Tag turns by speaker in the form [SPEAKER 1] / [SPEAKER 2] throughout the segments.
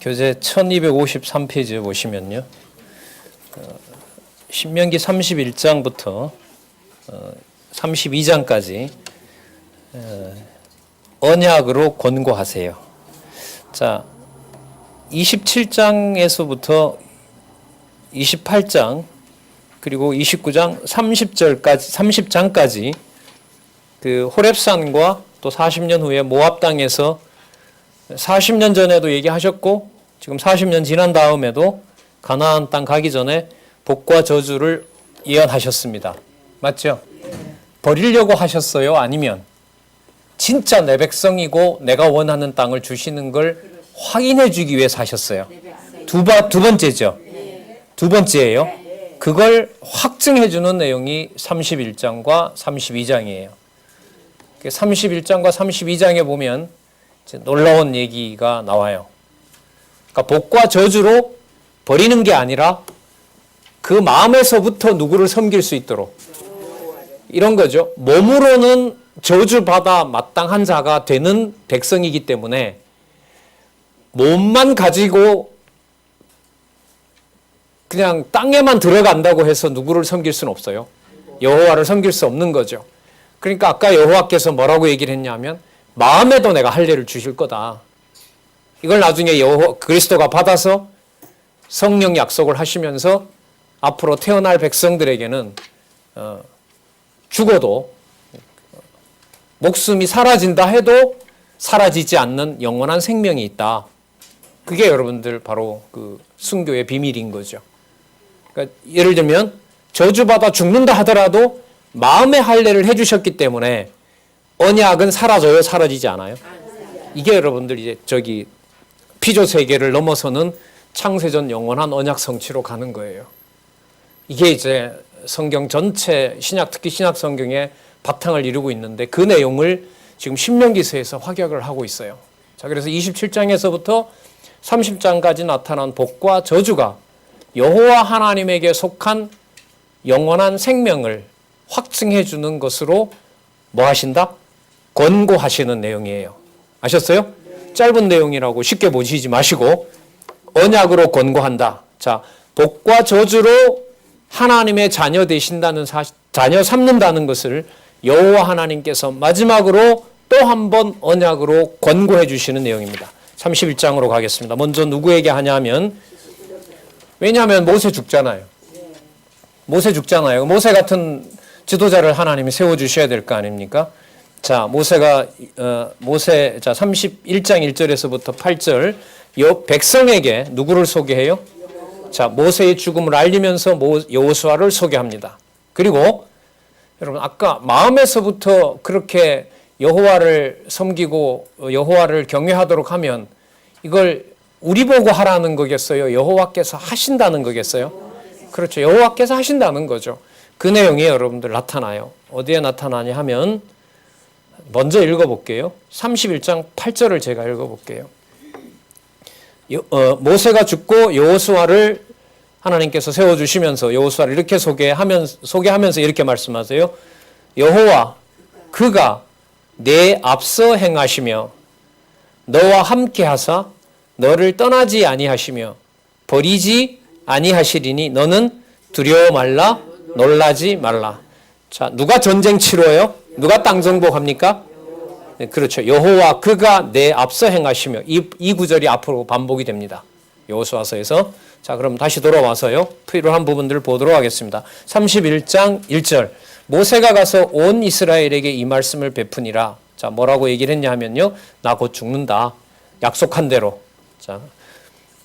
[SPEAKER 1] 교재 1253페이지에 보시면요. 신명기 31장부터 32장까지 언약으로 권고하세요. 자, 27장에서부터 28장 그리고 29장 30장까지 그 호렙산과 또 40년 후에 모압 땅에서 40년 전에도 얘기하셨고 지금 40년 지난 다음에도 가나안 땅 가기 전에 복과 저주를 예언하셨습니다. 맞죠? 버리려고 하셨어요? 아니면 진짜 내 백성이고 내가 원하는 땅을 주시는 걸 확인해 주기 위해서 하셨어요? 두 번째죠. 두 번째예요. 그걸 확증해 주는 내용이 31장과 32장이에요. 31장과 32장에 보면 놀라운 얘기가 나와요. 그러니까 복과 저주로 버리는 게 아니라 그 마음에서부터 누구를 섬길 수 있도록 이런 거죠. 몸으로는 저주받아 마땅한 자가 되는 백성이기 때문에 몸만 가지고 그냥 땅에만 들어간다고 해서 누구를 섬길 수는 없어요. 여호와를 섬길 수 없는 거죠. 그러니까 아까 여호와께서 뭐라고 얘기를 했냐면 마음에도 내가 할례를 주실 거다. 이걸 나중에 그리스도가 받아서 성령 약속을 하시면서 앞으로 태어날 백성들에게는 죽어도 목숨이 사라진다 해도 사라지지 않는 영원한 생명이 있다. 그게 여러분들 바로 그 순교의 비밀인 거죠. 그러니까 예를 들면 저주받아 죽는다 하더라도 마음의 할례를 해주셨기 때문에 언약은 사라져요? 사라지지 않아요? 이게 여러분들 이제 피조 세계를 넘어서는 창세전 영원한 언약 성취로 가는 거예요. 이게 이제 성경 전체 특히 신약 성경의 바탕을 이루고 있는데 그 내용을 지금 신명기서에서 확약을 하고 있어요. 자, 그래서 27장에서부터 30장까지 나타난 복과 저주가 여호와 하나님에게 속한 영원한 생명을 확증해 주는 것으로 뭐 하신다? 권고하시는 내용이에요. 아셨어요? 짧은 내용이라고 쉽게 보시지 마시고 언약으로 권고한다. 자, 복과 저주로 하나님의 자녀 되신다는 자녀 삼는다는 것을 여호와 하나님께서 마지막으로 또 한 번 언약으로 권고해 주시는 내용입니다. 31장으로 가겠습니다. 먼저 누구에게 하냐면 왜냐하면 모세 죽잖아요. 모세 같은 지도자를 하나님이 세워주셔야 될 거 아닙니까? 자, 모세 31장 1절에서부터 8절 백성에게 누구를 소개해요? 자, 모세의 죽음을 알리면서 여호수아를 소개합니다. 그리고 여러분 아까 마음에서부터 그렇게 여호와를 섬기고 여호와를 경외하도록 하면 이걸 우리 보고 하라는 거겠어요? 여호와께서 하신다는 거겠어요? 그렇죠. 여호와께서 하신다는 거죠. 그 내용이 여러분들 나타나요. 어디에 나타나냐 하면 먼저 읽어볼게요. 31장 8절을 제가 읽어볼게요. 모세가 죽고 여호수아를 하나님께서 세워주시면서 여호수아를 이렇게 소개하면서 이렇게 말씀하세요. 여호와 그가 내 앞서 행하시며 너와 함께 하사 너를 떠나지 아니하시며 버리지 아니하시리니 너는 두려워 말라 놀라지 말라. 자, 누가 전쟁 치러요? 누가 땅 정복합니까? 네, 그렇죠. 여호와 그가 내 앞서 행하시며 이 구절이 앞으로 반복이 됩니다. 여호수아서에서. 자, 그럼 다시 돌아와서요. 필요한 부분들을 보도록 하겠습니다. 31장 1절. 모세가 가서 온 이스라엘에게 이 말씀을 베푸니라. 자, 뭐라고 얘기를 했냐 하면요. 나 곧 죽는다. 약속한 대로. 자,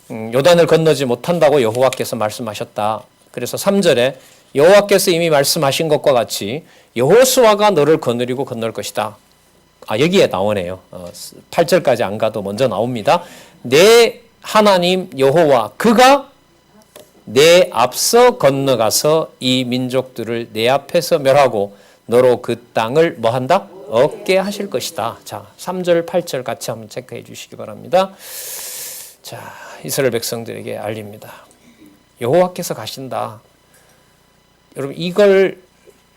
[SPEAKER 1] 요단을 건너지 못한다고 여호와께서 말씀하셨다. 그래서 3절에 여호와께서 이미 말씀하신 것과 같이 여호수아가 너를 거느리고 건널 것이다. 여기에 나오네요. 8절까지 안 가도 먼저 나옵니다. 내 하나님 여호와 그가 내 앞서 건너가서 이 민족들을 내 앞에서 멸하고 너로 그 땅을 뭐 한다? 얻게 하실 것이다. 자, 3절 8절 같이 한번 체크해 주시기 바랍니다. 자, 이스라엘 백성들에게 알립니다. 여호와께서 가신다. 여러분 이걸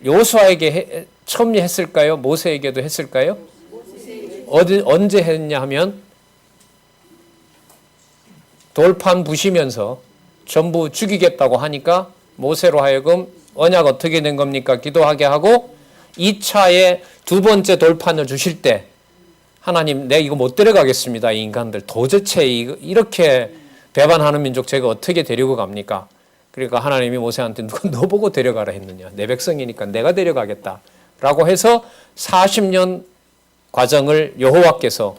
[SPEAKER 1] 여호수아에게 처음 했을까요? 모세에게도 했을까요? 언제 했냐 하면 돌판 부시면서 전부 죽이겠다고 하니까 모세로 하여금 언약 어떻게 된 겁니까? 기도하게 하고 2차에 두 번째 돌판을 주실 때 하나님, 내가 이거 못 데려가겠습니다. 이 인간들 도대체 이렇게 배반하는 민족 제가 어떻게 데리고 갑니까? 그러니까 하나님이 모세한테 누가 너 보고 데려가라 했느냐? 내 백성이니까 내가 데려가겠다 라고 해서 40년 과정을 여호와께서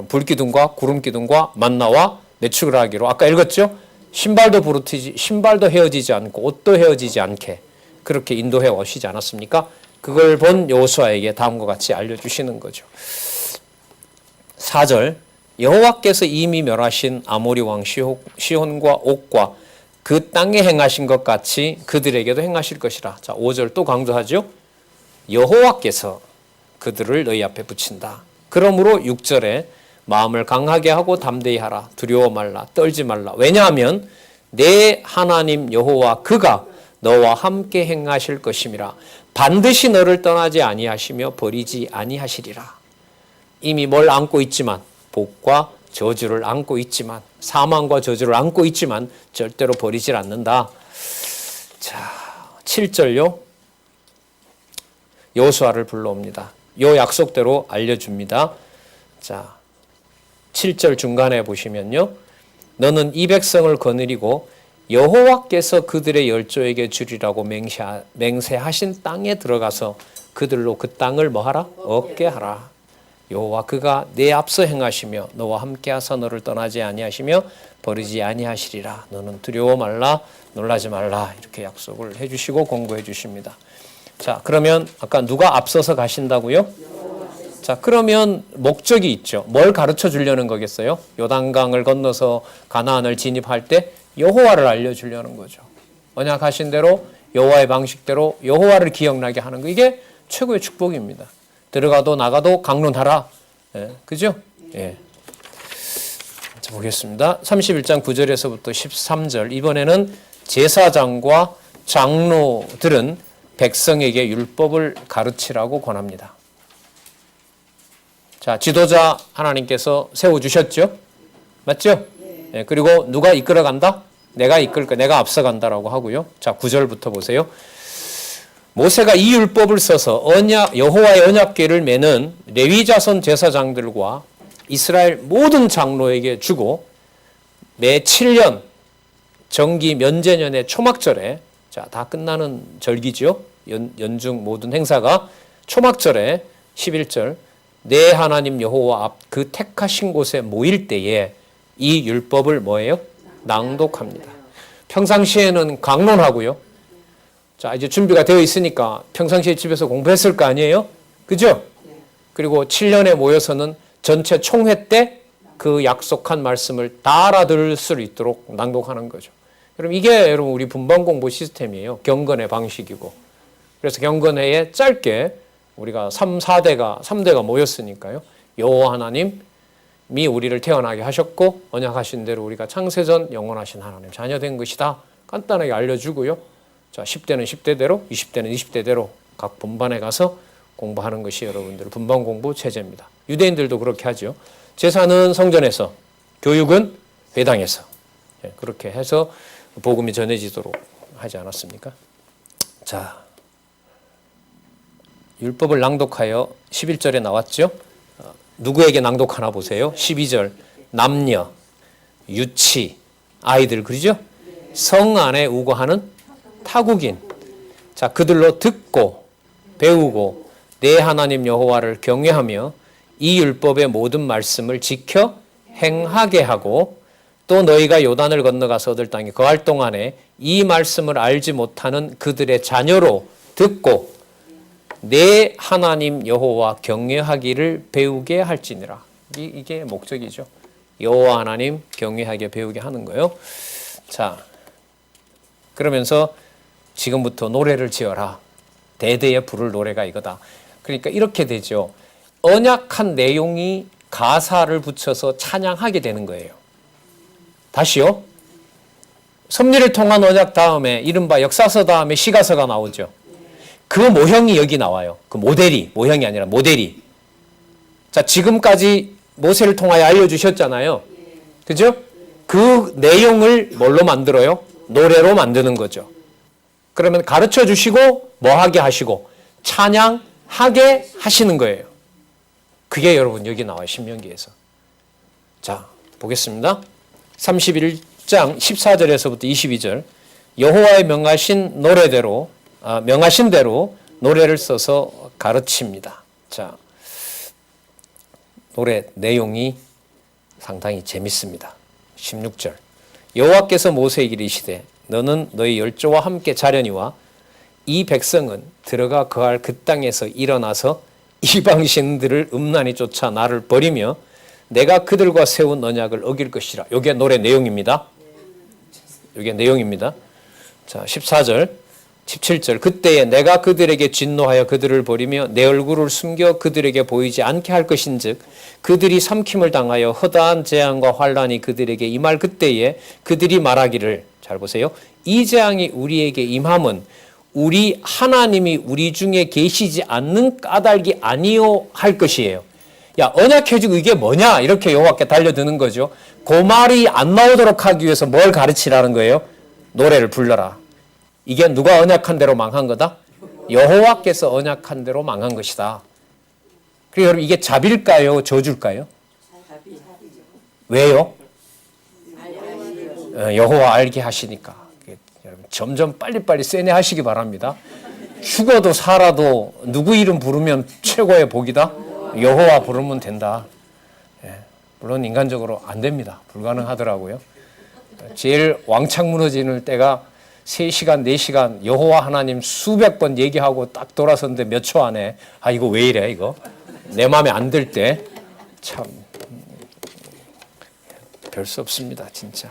[SPEAKER 1] 불기둥과 구름기둥과 만나와 내축을 하기로 아까 읽었죠? 신발도 헤어지지 않고 옷도 헤어지지 않게 그렇게 인도해 오시지 않았습니까? 그걸 본 여호수아에게 다음과 같이 알려주시는 거죠. 4절 여호와께서 이미 멸하신 아모리 왕 시혼과 옥과 그 땅에 행하신 것 같이 그들에게도 행하실 것이라. 자, 5절 또 강조하죠. 여호와께서 그들을 너희 앞에 붙인다. 그러므로 6절에 마음을 강하게 하고 담대히 하라. 두려워 말라. 떨지 말라. 왜냐하면 내 하나님 여호와 그가 너와 함께 행하실 것임이라. 반드시 너를 떠나지 아니하시며 버리지 아니하시리라. 이미 뭘 안고 있지만 복과 저주를 안고 있지만 사망과 저주를 안고 있지만 절대로 버리질 않는다. 자, 7절요. 여호수아를 불러옵니다. 요 약속대로 알려줍니다. 자, 7절 중간에 보시면요. 너는 이 백성을 거느리고 여호와께서 그들의 열조에게 주리라고 맹세하신 땅에 들어가서 그들로 그 땅을 뭐하라? 얻게 하라. 여호와 그가 내 앞서 행하시며 너와 함께하사 너를 떠나지 아니하시며 버리지 아니하시리라. 너는 두려워 말라 놀라지 말라. 이렇게 약속을 해주시고 공부해 주십니다. 자, 그러면 아까 누가 앞서서 가신다고요? 자, 그러면 목적이 있죠. 뭘 가르쳐 주려는 거겠어요? 요단강을 건너서 가나안을 진입할 때 여호와를 알려주려는 거죠. 언약하신 대로 여호와의 방식대로 여호와를 기억나게 하는 거, 이게 최고의 축복입니다. 들어가도 나가도 강론하라. 예, 그죠? 예. 자, 보겠습니다. 31장 9절에서부터 13절. 이번에는 제사장과 장로들은 백성에게 율법을 가르치라고 권합니다. 자, 지도자 하나님께서 세워주셨죠? 맞죠? 예, 그리고 누가 이끌어간다? 내가 이끌 거, 내가 앞서간다라고 하고요. 자, 9절부터 보세요. 모세가 이 율법을 써서 여호와의 언약궤를 매는 레위 자손 제사장들과 이스라엘 모든 장로에게 주고 매 7년 정기 면제년의 초막절에, 자, 다 끝나는 절기죠. 연중 모든 행사가 초막절에 11절 내 하나님 여호와 앞 그 택하신 곳에 모일 때에 이 율법을 뭐예요? 낭독합니다. 평상시에는 강론하고요. 자, 이제 준비가 되어 있으니까 평상시에 집에서 공부했을 거 아니에요? 그죠? 그리고 7년에 모여서는 전체 총회 때 그 약속한 말씀을 다 알아들을 수 있도록 낭독하는 거죠. 그럼 이게 여러분 우리 분반 공부 시스템이에요. 경건의 방식이고. 그래서 경건회에 짧게 우리가 3대가 모였으니까요. 여호와 하나님이 우리를 태어나게 하셨고 언약하신 대로 우리가 창세전 영원하신 하나님 자녀된 것이다. 간단하게 알려주고요. 자, 10대는 10대대로, 20대는 20대대로 각 분반에 가서 공부하는 것이 여러분들 분반 공부 체제입니다. 유대인들도 그렇게 하죠. 제사는 성전에서, 교육은 회당에서. 그렇게 해서 복음이 전해지도록 하지 않았습니까? 자, 율법을 낭독하여 11절에 나왔죠. 누구에게 낭독하나 보세요. 12절 남녀, 유치, 아이들, 그러죠? 성 안에 우거하는 타국인. 자, 그들로 듣고 배우고 내 하나님 여호와를 경외하며 이 율법의 모든 말씀을 지켜 행하게 하고 또 너희가 요단을 건너가서 얻을 땅에 거할 동안에 이 말씀을 알지 못하는 그들의 자녀로 듣고 내 하나님 여호와 경외하기를 배우게 할지니라. 이게 목적이죠. 여호와 하나님 경외하게 배우게 하는 거예요. 자, 그러면서 지금부터 노래를 지어라. 대대에 부를 노래가 이거다. 그러니까 이렇게 되죠. 언약한 내용이 가사를 붙여서 찬양하게 되는 거예요. 다시요. 섭리를 통한 언약 다음에 이른바 역사서 다음에 시가서가 나오죠. 그 모형이 여기 나와요. 그 모형이 아니라 모델이. 자, 지금까지 모세를 통하여 알려주셨잖아요. 그죠? 그 내용을 뭘로 만들어요? 노래로 만드는 거죠. 그러면 가르쳐 주시고 뭐 하게 하시고 찬양하게 하시는 거예요. 그게 여러분 여기 나와요. 신명기에서. 자, 보겠습니다. 31장 14절에서부터 22절. 여호와의 명하신 대로 노래를 써서 가르칩니다. 자, 노래 내용이 상당히 재밌습니다. 16절. 여호와께서 모세에게 이르시되 너는 너희 열조와 함께 자려니와 이 백성은 들어가 거할 그 땅에서 일어나서 이방신들을 음란히 쫓아 나를 버리며 내가 그들과 세운 언약을 어길 것이라. 이게 노래 내용입니다. 이게 내용입니다. 자, 14절, 17절. 그때에 내가 그들에게 진노하여 그들을 버리며 내 얼굴을 숨겨 그들에게 보이지 않게 할 것인즉 그들이 삼킴을 당하여 허다한 재앙과 환란이 그들에게 임할 그때에 그들이 말하기를, 잘 보세요. 이 재앙이 우리에게 임함은 우리 하나님이 우리 중에 계시지 않는 까닭이 아니요 할 것이에요. 야, 언약해주고 이게 뭐냐? 이렇게 여호와께 달려드는 거죠. 그 말이 안 나오도록 하기 위해서 뭘 가르치라는 거예요? 노래를 불러라. 이게 누가 언약한 대로 망한 거다? 여호와께서 언약한 대로 망한 것이다. 그리고 여러분 이게 자비일까요? 저주일까요? 왜요? 여호와 알게 하시니까. 여러분 점점 빨리빨리 세뇌하시기 바랍니다. 죽어도 살아도 누구 이름 부르면 최고의 복이다? 여호와 부르면 된다. 물론 인간적으로 안 됩니다. 불가능하더라고요. 제일 왕창 무너지는 때가 3시간, 4시간 여호와 하나님 수백 번 얘기하고 딱 돌아섰는데 몇 초 안에 이거 왜 이래 이거? 내 마음에 안 들 때 참 별 수 없습니다. 진짜.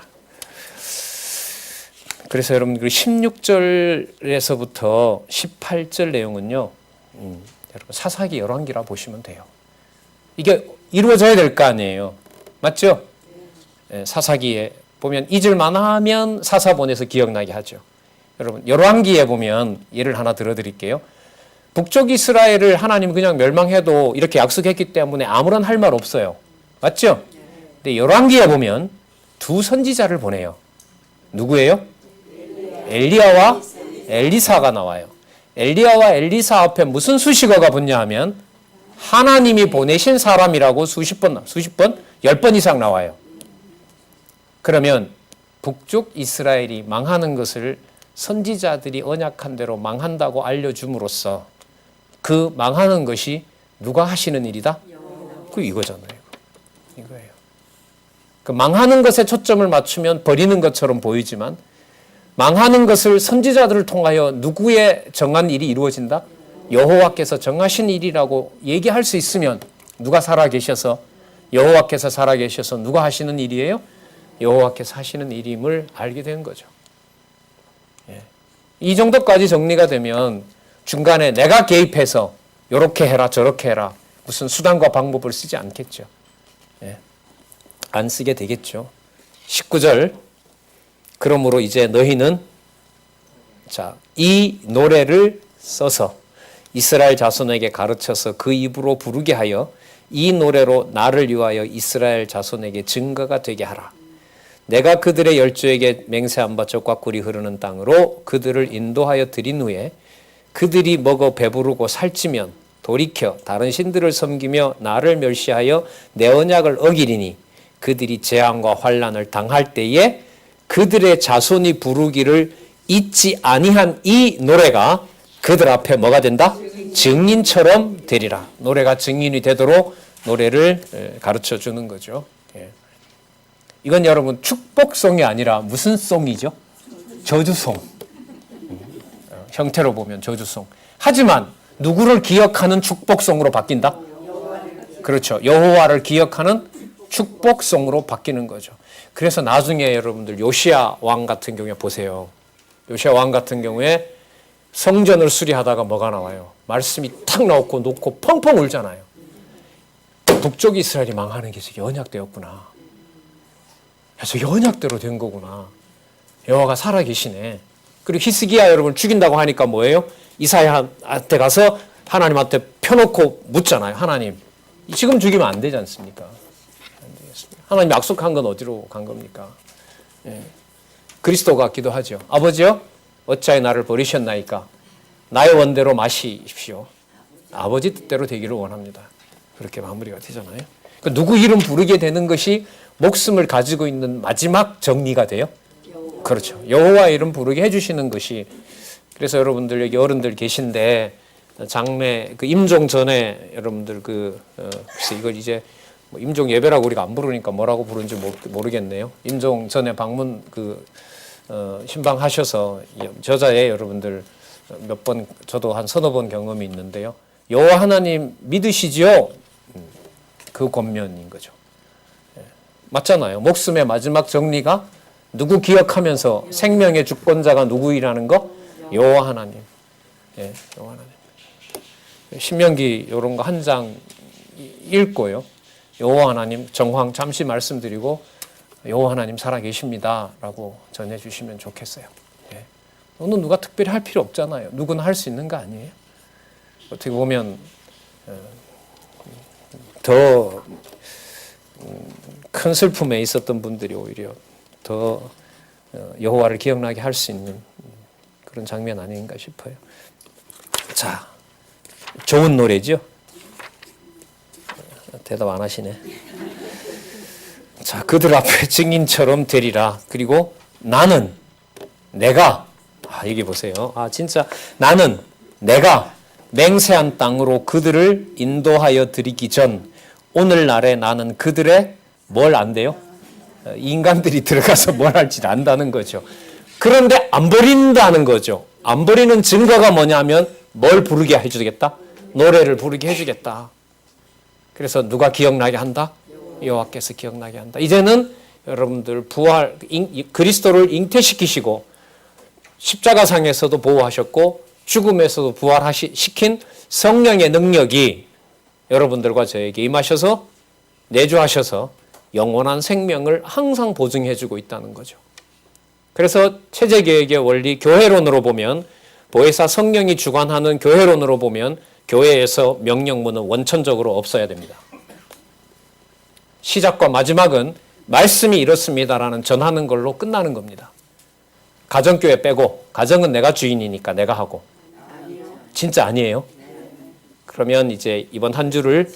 [SPEAKER 1] 그래서 여러분 그 16절에서부터 18절 내용은요. 여러분 사사기 열왕기라 보시면 돼요. 이게 이루어져야 될 거 아니에요. 맞죠? 사사기에 보면 잊을만 하면 사사본에서 기억나게 하죠. 여러분 열왕기에 보면 예를 하나 들어드릴게요. 북쪽 이스라엘을 하나님 그냥 멸망해도 이렇게 약속했기 때문에 아무런 할 말 없어요. 맞죠? 근데 열왕기에 보면 두 선지자를 보내요. 누구예요? 엘리야와 엘리사가 나와요. 엘리야와 엘리사 앞에 무슨 수식어가 붙냐 하면 하나님이 보내신 사람이라고 수십 번, 10번 이상 나와요. 그러면 북쪽 이스라엘이 망하는 것을 선지자들이 언약한 대로 망한다고 알려줌으로써 그 망하는 것이 누가 하시는 일이다? 그 이거잖아요. 이거예요. 그 망하는 것에 초점을 맞추면 버리는 것처럼 보이지만 망하는 것을 선지자들을 통하여 누구의 정한 일이 이루어진다? 여호와께서 정하신 일이라고 얘기할 수 있으면 누가 살아계셔서 여호와께서 살아계셔서 누가 하시는 일이에요? 여호와께서 하시는 일임을 알게 된 거죠. 이 정도까지 정리가 되면 중간에 내가 개입해서 이렇게 해라 저렇게 해라 무슨 수단과 방법을 쓰지 않겠죠. 안 쓰게 되겠죠. 19절. 그러므로 이제 너희는 이 노래를 써서 이스라엘 자손에게 가르쳐서 그 입으로 부르게 하여 이 노래로 나를 위하여 이스라엘 자손에게 증거가 되게 하라. 내가 그들의 열조에게 맹세한 바 젖과 꿀이 흐르는 땅으로 그들을 인도하여 드린 후에 그들이 먹어 배부르고 살찌면 돌이켜 다른 신들을 섬기며 나를 멸시하여 내 언약을 어기리니 그들이 재앙과 환난을 당할 때에 그들의 자손이 부르기를 잊지 아니한 이 노래가 그들 앞에 뭐가 된다? 증인처럼 되리라. 노래가 증인이 되도록 노래를 가르쳐 주는 거죠. 이건 여러분 축복송이 아니라 무슨 송이죠? 저주송. 형태로 보면 저주송. 하지만 누구를 기억하는 축복송으로 바뀐다? 그렇죠. 여호와를 기억하는 축복송으로 바뀌는 거죠. 그래서 나중에 여러분들 요시야 왕 같은 경우에 보세요. 요시야 왕 같은 경우에 성전을 수리하다가 뭐가 나와요? 말씀이 탁 놓고 펑펑 울잖아요. 북쪽 이스라엘이 망하는 게 저게 언약되었구나. 저게 언약대로 된 거구나. 여호와가 살아계시네. 그리고 히스기야 여러분 죽인다고 하니까 뭐예요? 이사야한테 가서 하나님한테 펴놓고 묻잖아요. 하나님 지금 죽이면 안 되지 않습니까? 안 되겠습니다. 하나님 약속한 건 어디로 간 겁니까? 예. 그리스도 같기도 하죠. 아버지요, 어찌하여 나를 버리셨나이까? 나의 원대로 마시십시오. 아버지 뜻대로 되기를 원합니다. 그렇게 마무리가 되잖아요. 그러니까 누구 이름 부르게 되는 것이 목숨을 가지고 있는 마지막 정리가 돼요. 그렇죠. 여호와 이름 부르게 해주시는 것이. 그래서 여러분들 여기 어른들 계신데 장례 그 임종 전에 여러분들 글쎄 이걸 이제 뭐 임종 예배라고 우리가 안 부르니까 뭐라고 부르는지 모르겠네요. 임종 전에 방문 신방하셔서 저자에 여러분들 몇 번 저도 한 서너 번 경험이 있는데요. 여호와 하나님 믿으시지요? 그 권면인 거죠. 맞잖아요. 목숨의 마지막 정리가 누구 기억하면서 생명의 주권자가 누구이라는 거? 여호와 하나님. 예, 여호와 하나님. 신명기 이런 거 한 장 읽고요. 여호와 하나님 정황 잠시 말씀드리고 여호와 하나님 살아계십니다라고 전해주시면 좋겠어요. 예. 오늘 누가 특별히 할 필요 없잖아요. 누구나 할 수 있는 거 아니에요? 어떻게 보면 더 큰 슬픔에 있었던 분들이 오히려 더 여호와를 기억나게 할 수 있는 그런 장면 아닌가 싶어요. 자, 좋은 노래죠? 대답 안 하시네. 자, 그들 앞에 증인처럼 되리라. 그리고 나는 내가 여기 보세요. 진짜 나는 내가 맹세한 땅으로 그들을 인도하여 드리기 전 오늘날에 나는 그들의 뭘 안돼요? 인간들이 들어가서 뭘 할지 안다는 거죠. 그런데 안 버린다는 거죠. 안 버리는 증거가 뭐냐면 뭘 부르게 해주겠다? 노래를 부르게 해주겠다. 그래서 누가 기억나게 한다? 여호와께서 기억나게 한다. 이제는 여러분들 부활 그리스도를 잉태시키시고 십자가상에서도 보호하셨고 죽음에서도 부활시킨 성령의 능력이 여러분들과 저에게 임하셔서 내주하셔서 영원한 생명을 항상 보증해주고 있다는 거죠. 그래서 체제개혁의 원리 교회론으로 보면 보혜사 성령이 주관하는 교회론으로 보면 교회에서 명령문은 원천적으로 없어야 됩니다. 시작과 마지막은 말씀이 이렇습니다라는 전하는 걸로 끝나는 겁니다. 가정교회 빼고 가정은 내가 주인이니까 내가 하고 진짜 아니에요. 그러면 이제 이번 한 주를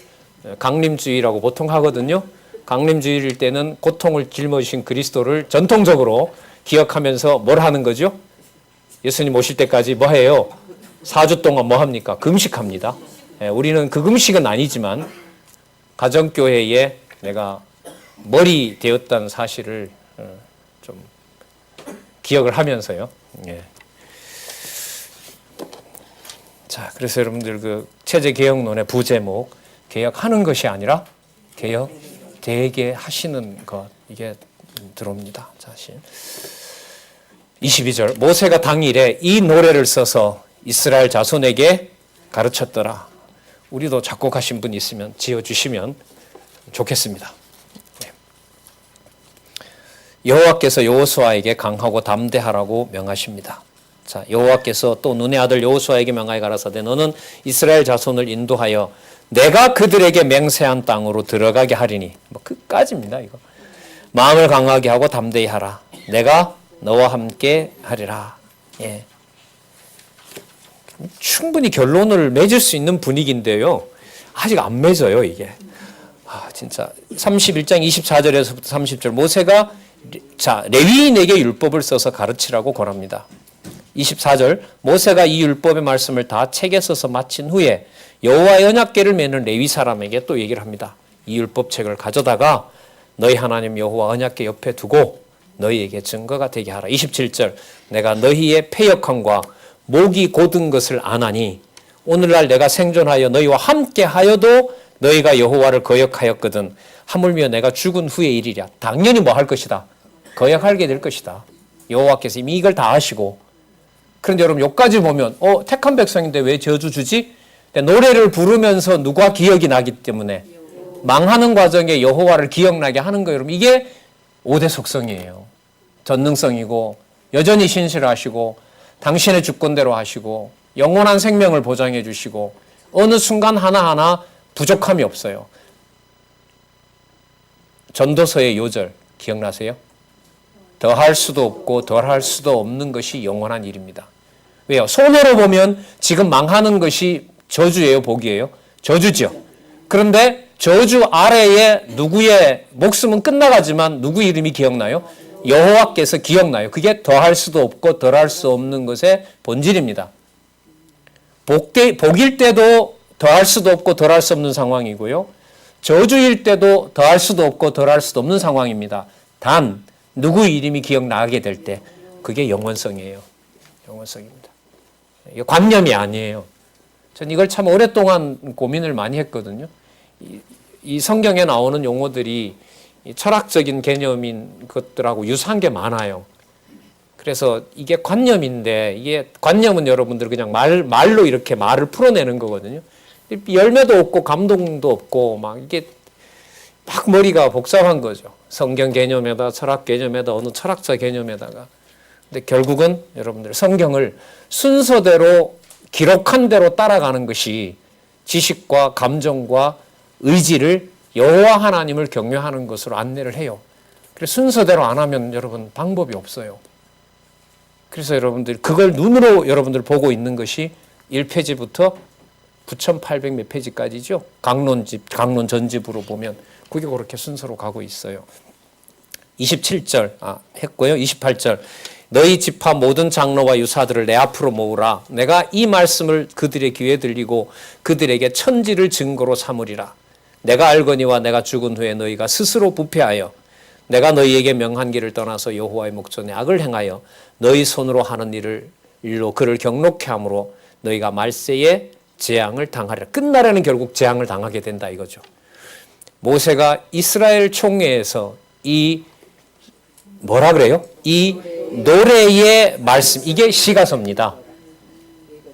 [SPEAKER 1] 강림주의라고 보통 하거든요. 강림주의일 때는 고통을 짊어지신 그리스도를 전통적으로 기억하면서 뭘 하는 거죠? 예수님 오실 때까지 뭐 해요? 4주 동안 뭐 합니까? 금식합니다. 우리는 그 금식은 아니지만 가정교회에 내가 머리 되었다는 사실을 좀 기억을 하면서요. 자, 그래서 여러분들 그 체제 개혁론의 부제목 개혁하는 것이 아니라 개혁 되게 하시는 것 이게 들어옵니다. 사실 22절 모세가 당일에 이 노래를 써서 이스라엘 자손에게 가르쳤더라. 우리도 작곡하신 분 있으면 지어주시면 좋겠습니다. 여호와께서 여호수아에게 강하고 담대하라고 명하십니다. 자, 여호와께서 또 눈의 아들 여호수아에게 명하여 가라사대 너는 이스라엘 자손을 인도하여 내가 그들에게 맹세한 땅으로 들어가게 하리니 뭐 끝까지입니다. 이거 마음을 강하게 하고 담대히 하라. 내가 너와 함께 하리라. 예. 충분히 결론을 맺을 수 있는 분위기인데요. 아직 안 맺어요, 이게. 진짜 31장 24절에서부터 30절 모세가 레위인에게 율법을 써서 가르치라고 권합니다. 24절 모세가 이 율법의 말씀을 다 책에 써서 마친 후에 여호와의 언약궤를 메는 레위 사람에게 또 얘기를 합니다. 이 율법책을 가져다가 너희 하나님 여호와 언약궤 옆에 두고 너희에게 증거가 되게 하라. 27절 내가 너희의 패역함과 목이 곧은 것을 아나니 오늘날 내가 생존하여 너희와 함께 하여도 너희가 여호와를 거역하였거든 하물며 내가 죽은 후의 일이랴. 당연히 뭐 할 것이다. 거역하게 될 것이다. 여호와께서 이미 이걸 다 아시고. 그런데 여러분 여기까지 보면 택한 백성인데 왜 저주 주지? 노래를 부르면서 누가 기억이 나기 때문에 망하는 과정에 여호와를 기억나게 하는 거예요. 여러분 이게 5대 속성이에요. 전능성이고 여전히 신실하시고 당신의 주권대로 하시고 영원한 생명을 보장해 주시고 어느 순간 하나하나 부족함이 없어요. 전도서의 요절 기억나세요? 더할 수도 없고 덜할 수도 없는 것이 영원한 일입니다. 왜요? 손해로 보면 지금 망하는 것이 저주예요, 복이에요? 저주죠. 그런데 저주 아래에 누구의 목숨은 끝나가지만 누구 이름이 기억나요? 여호와께서 기억나요. 그게 더할 수도 없고 덜할 수 없는 것의 본질입니다. 복일 때도 더할 수도 없고 덜할 수 없는 상황이고요. 저주일 때도 더할 수도 없고 덜할 수도 없는 상황입니다. 단 누구 이름이 기억나게 될 때 그게 영원성이에요. 영원성입니다. 이게 관념이 아니에요. 전 이걸 참 오랫동안 고민을 많이 했거든요. 이 성경에 나오는 용어들이 철학적인 개념인 것들하고 유사한 게 많아요. 그래서 이게 관념인데, 이게 관념은 여러분들 그냥 말로 이렇게 말을 풀어내는 거거든요. 열매도 없고 감동도 없고 막 이게 막 머리가 복잡한 거죠. 성경 개념에다 철학 개념에다 어느 철학자 개념에다가. 근데 결국은 여러분들 성경을 순서대로 기록한 대로 따라가는 것이 지식과 감정과 의지를 여호와 하나님을 경외하는 것으로 안내를 해요. 그래서 순서대로 안 하면 여러분 방법이 없어요. 그래서 여러분들 그걸 눈으로 여러분들 보고 있는 것이 1페이지부터 9,800 몇 페이지까지죠. 강론 전집으로 보면 그게 그렇게 순서로 가고 있어요. 27절 했고요. 28절 너희 지파 모든 장로와 유사들을 내 앞으로 모으라. 내가 이 말씀을 그들의 귀에 들리고 그들에게 천지를 증거로 삼으리라. 내가 알거니와 내가 죽은 후에 너희가 스스로 부패하여 내가 너희에게 명한 길을 떠나서 여호와의 목전에 악을 행하여 너희 손으로 하는 일로 그를 경록케 함으로 너희가 말세에 재앙을 당하리라. 끝날에는 결국 재앙을 당하게 된다 이거죠. 모세가 이스라엘 총회에서 이 뭐라 그래요? 이 노래의 말씀, 이게 시가서입니다.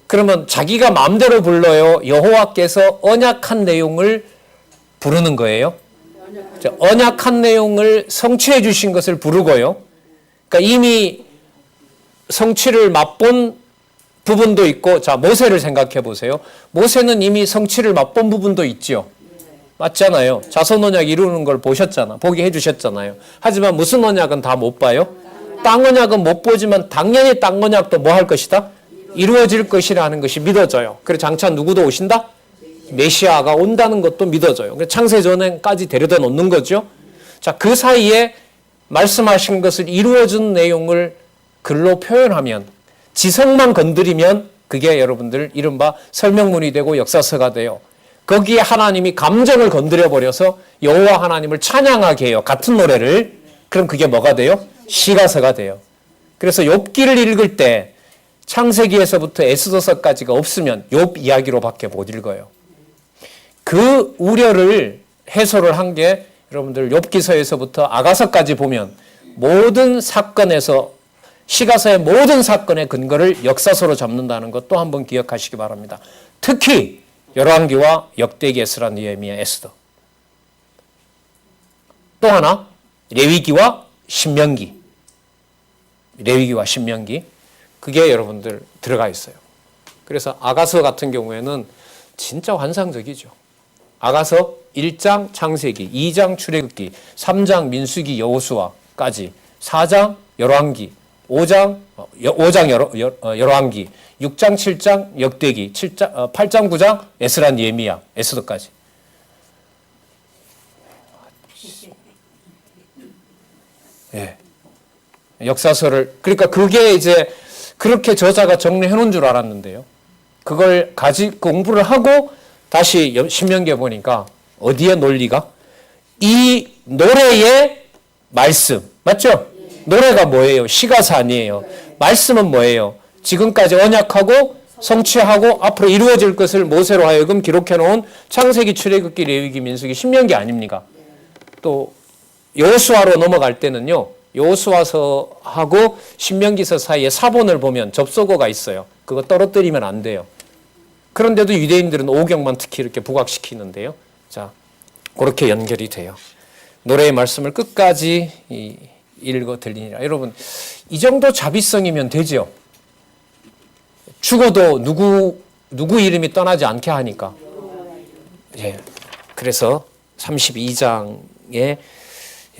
[SPEAKER 1] 그러면 자기가 마음대로 불러요? 여호와께서 언약한 내용을 부르는 거예요? 언약한 내용을 성취해 주신 것을 부르고요. 그러니까 이미 성취를 맛본 부분도 있고, 자, 모세를 생각해 보세요. 모세는 이미 성취를 맛본 부분도 있죠. 맞잖아요. 자손 언약 이루는 걸 보셨잖아. 보게 해주셨잖아요. 하지만 무슨 언약은 다 못 봐요? 땅 언약은 못 보지만 당연히 땅 언약도 뭐 할 것이다? 이루어질 것이라는 것이 믿어져요. 그래서 장차 누구도 오신다? 메시아가 온다는 것도 믿어져요. 창세전에까지 데려다 놓는 거죠. 자, 그 사이에 말씀하신 것을 이루어준 내용을 글로 표현하면, 지성만 건드리면 그게 여러분들 이른바 설명문이 되고 역사서가 돼요. 거기에 하나님이 감정을 건드려 버려서 여호와 하나님을 찬양하게 해요. 같은 노래를. 그럼 그게 뭐가 돼요? 시가서가 돼요. 그래서 욥기를 읽을 때 창세기에서부터 에스더서까지가 없으면 욥 이야기로밖에 못 읽어요. 그 우려를 해소를 한 게 여러분들 욥기서에서부터 아가서까지 보면 모든 사건에서 시가서의 모든 사건의 근거를 역사서로 잡는다는 것도 한번 기억하시기 바랍니다. 특히 열왕기와 역대기, 에스라, 느헤미야, 에스더. 또 하나 레위기와 신명기. 레위기와 신명기. 그게 여러분들 들어가 있어요. 그래서 아가서 같은 경우에는 진짜 환상적이죠. 아가서 1장 창세기, 2장 출애굽기, 3장 민수기 여호수아까지, 4장 열왕기, 5장 열왕기, 6장 7장 역대기, 8장 9장 에스라, 느헤미야, 에스더까지. 예. 역사서를, 그러니까 그게 이제 그렇게 저자가 정리해 놓은 줄 알았는데요. 그걸 공부를 하고 다시 신명기에 보니까 어디에 논리가? 이 노래의 말씀. 맞죠? 노래가 뭐예요? 시가서 아니에요. 말씀은 뭐예요? 지금까지 언약하고 성취하고 앞으로 이루어질 것을 모세로 하여금 기록해 놓은 창세기, 출애굽기, 레위기, 민수기, 신명기 아닙니까? 또 여호수아로 넘어갈 때는요. 여호수아서하고 신명기서 사이에 사본을 보면 접속어가 있어요. 그거 떨어뜨리면 안 돼요. 그런데도 유대인들은 오경만 특히 이렇게 부각시키는데요. 자, 그렇게 연결이 돼요. 노래의 말씀을 끝까지 읽어 들리니라. 여러분, 이 정도 자비성이면 되죠. 죽어도 누구 이름이 떠나지 않게 하니까. 예. 그래서 32장에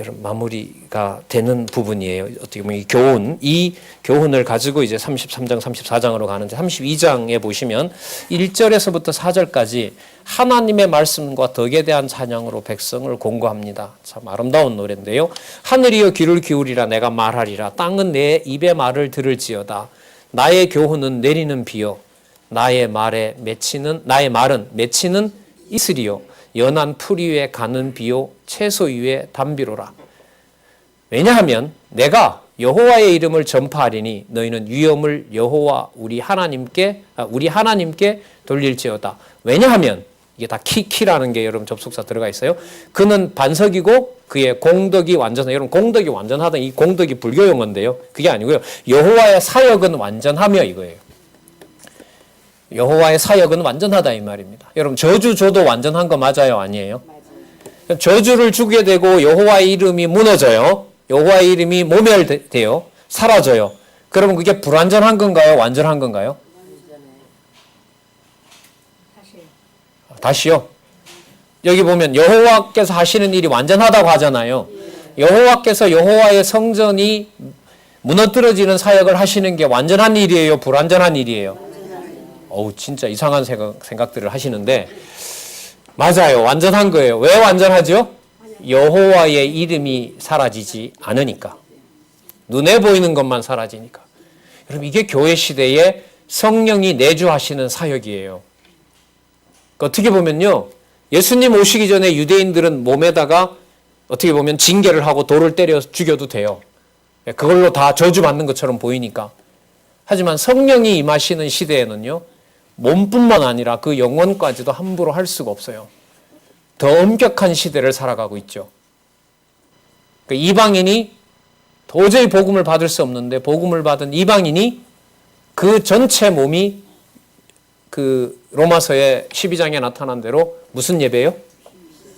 [SPEAKER 1] 여러분 마무리가 되는 부분이에요. 어떻게 보면 이 교훈을 가지고 이제 33장, 34장으로 가는데 32장에 보시면 1절에서부터 4절까지 하나님의 말씀과 덕에 대한 찬양으로 백성을 공고합니다. 참 아름다운 노래인데요. 하늘이여 귀를 기울이라 내가 말하리라. 땅은 내 입의 말을 들을지어다. 나의 교훈은 내리는 비요. 나의 말은 맺히는 이슬이요. 연한 풀 위에 가는 비요 채소 위에 담비로라. 왜냐하면 내가 여호와의 이름을 전파하리니 너희는 위엄을 여호와 우리 하나님께 돌릴지어다. 왜냐하면 이게 다 키라는 게 여러분 접속사 들어가 있어요. 그는 반석이고 그의 공덕이 완전하다. 여러분 공덕이 완전하다. 이 공덕이 불교 용어인데요. 그게 아니고요. 여호와의 사역은 완전하며 이거예요. 여호와의 사역은 완전하다 이 말입니다. 여러분 저주 줘도 완전한 거 맞아요? 아니에요? 맞아요. 저주를 주게 되고 여호와의 이름이 무너져요. 여호와의 이름이 모멸돼요. 사라져요. 그러면 그게 불완전한 건가요? 완전한 건가요? 다시요. 여기 보면 여호와께서 하시는 일이 완전하다고 하잖아요. 여호와께서 여호와의 성전이 무너뜨려지는 사역을 하시는 게 완전한 일이에요? 불완전한 일이에요? 어우 진짜 이상한 생각들을 하시는데 맞아요. 완전한 거예요. 왜 완전하죠? 여호와의 이름이 사라지지 않으니까. 눈에 보이는 것만 사라지니까. 여러분 이게 교회 시대에 성령이 내주하시는 사역이에요. 어떻게 보면요. 예수님 오시기 전에 유대인들은 몸에다가 어떻게 보면 징계를 하고 돌을 때려 죽여도 돼요. 그걸로 다 저주받는 것처럼 보이니까. 하지만 성령이 임하시는 시대에는요. 몸뿐만 아니라 그 영혼까지도 함부로 할 수가 없어요. 더 엄격한 시대를 살아가고 있죠. 그러니까 이방인이 도저히 복음을 받을 수 없는데 복음을 받은 이방인이 그 전체 몸이 그 로마서의 12장에 나타난 대로 무슨 예배예요?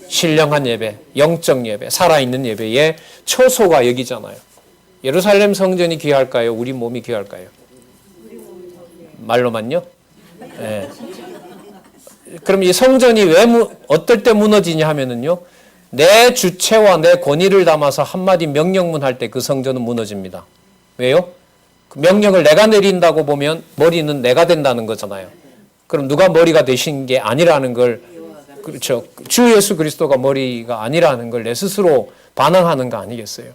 [SPEAKER 1] 신령한 예배, 영적 예배, 살아있는 예배의 초소가 여기잖아요. 예루살렘 성전이 귀할까요? 우리 몸이 귀할까요? 말로만요? 네. 그럼 이 성전이 왜 어떨 때 무너지냐 하면은요. 내 주체와 내 권위를 담아서 한마디 명령문 할 때 그 성전은 무너집니다. 왜요? 그 명령을 내가 내린다고 보면 머리는 내가 된다는 거잖아요. 그럼 누가 머리가 되신 게 아니라는 걸 그렇죠. 주 예수 그리스도가 머리가 아니라는 걸 내 스스로 반항하는 거 아니겠어요?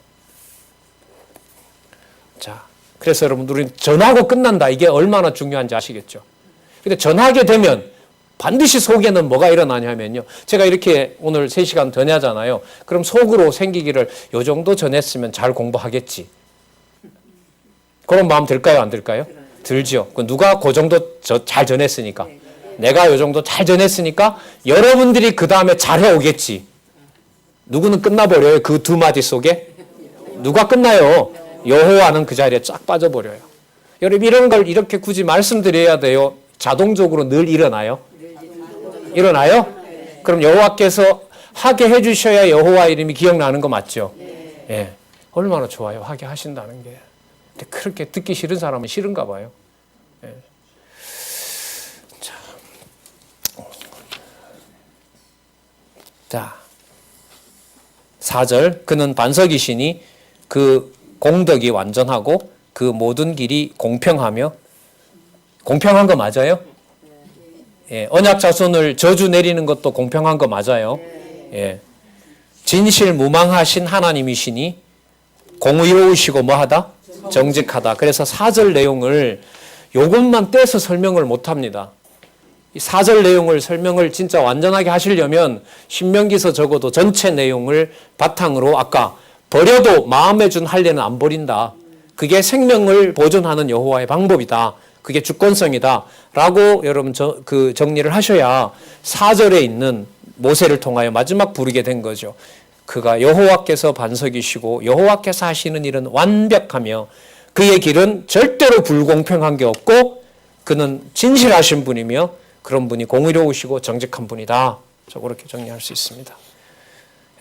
[SPEAKER 1] 자, 그래서 여러분 우리 전하고 끝난다. 이게 얼마나 중요한지 아시겠죠? 근데 전하게 되면 반드시 속에는 뭐가 일어나냐면요. 제가 이렇게 오늘 3시간 전하잖아요. 그럼 속으로 생기기를 요 정도 전했으면 잘 공부하겠지. 그런 마음 들까요? 안 들까요? 들죠. 누가 그 정도 잘 전했으니까. 내가 요 정도 잘 전했으니까 여러분들이 그 다음에 잘 해오겠지. 누구는 끝나버려요. 그 두 마디 속에. 누가 끝나요? 여호와는 그 자리에 쫙 빠져버려요. 여러분 이런 걸 이렇게 굳이 말씀드려야 돼요. 자동적으로 늘 일어나요? 일어나요? 그럼 여호와께서 하게 해주셔야 여호와 이름이 기억나는 거 맞죠? 예. 얼마나 좋아요. 하게 하신다는 게. 근데 그렇게 듣기 싫은 사람은 싫은가 봐요. 예. 자, 4절 그는 반석이시니 그 공덕이 완전하고 그 모든 길이 공평하며 공평한 거 맞아요? 예, 언약 자손을 저주 내리는 것도 공평한 거 맞아요? 예. 진실무망하신 하나님이시니 공의로우시고 뭐하다? 정직하다. 그래서 4절 내용을 요것만 떼서 설명을 못합니다. 이 4절 내용을 설명을 진짜 완전하게 하시려면 신명기서 적어도 전체 내용을 바탕으로 아까 버려도 마음에 준 할례는 안 버린다. 그게 생명을 보존하는 여호와의 방법이다. 그게 주권성이다. 라고 여러분 그 정리를 하셔야 4절에 있는 모세를 통하여 마지막 부르게 된 거죠. 그가 여호와께서 반석이시고 여호와께서 하시는 일은 완벽하며 그의 길은 절대로 불공평한 게 없고 그는 진실하신 분이며 그런 분이 공의로우시고 정직한 분이다. 그렇게 정리할 수 있습니다.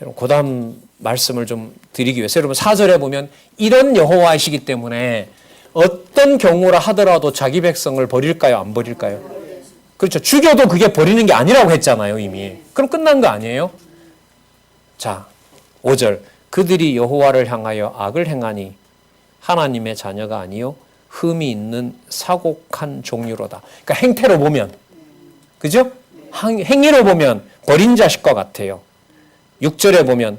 [SPEAKER 1] 여러분 그 다음 말씀을 좀 드리기 위해서 여러분 4절에 보면 이런 여호와이시기 때문에 어떤 경우라 하더라도 자기 백성을 버릴까요? 안 버릴까요? 그렇죠. 죽여도 그게 버리는 게 아니라고 했잖아요. 이미. 그럼 끝난 거 아니에요? 자 5절 그들이 여호와를 향하여 악을 행하니 하나님의 자녀가 아니요 흠이 있는 사곡한 종류로다. 그러니까 행태로 보면, 그죠? 행위로 보면 버린 자식과 같아요. 6절에 보면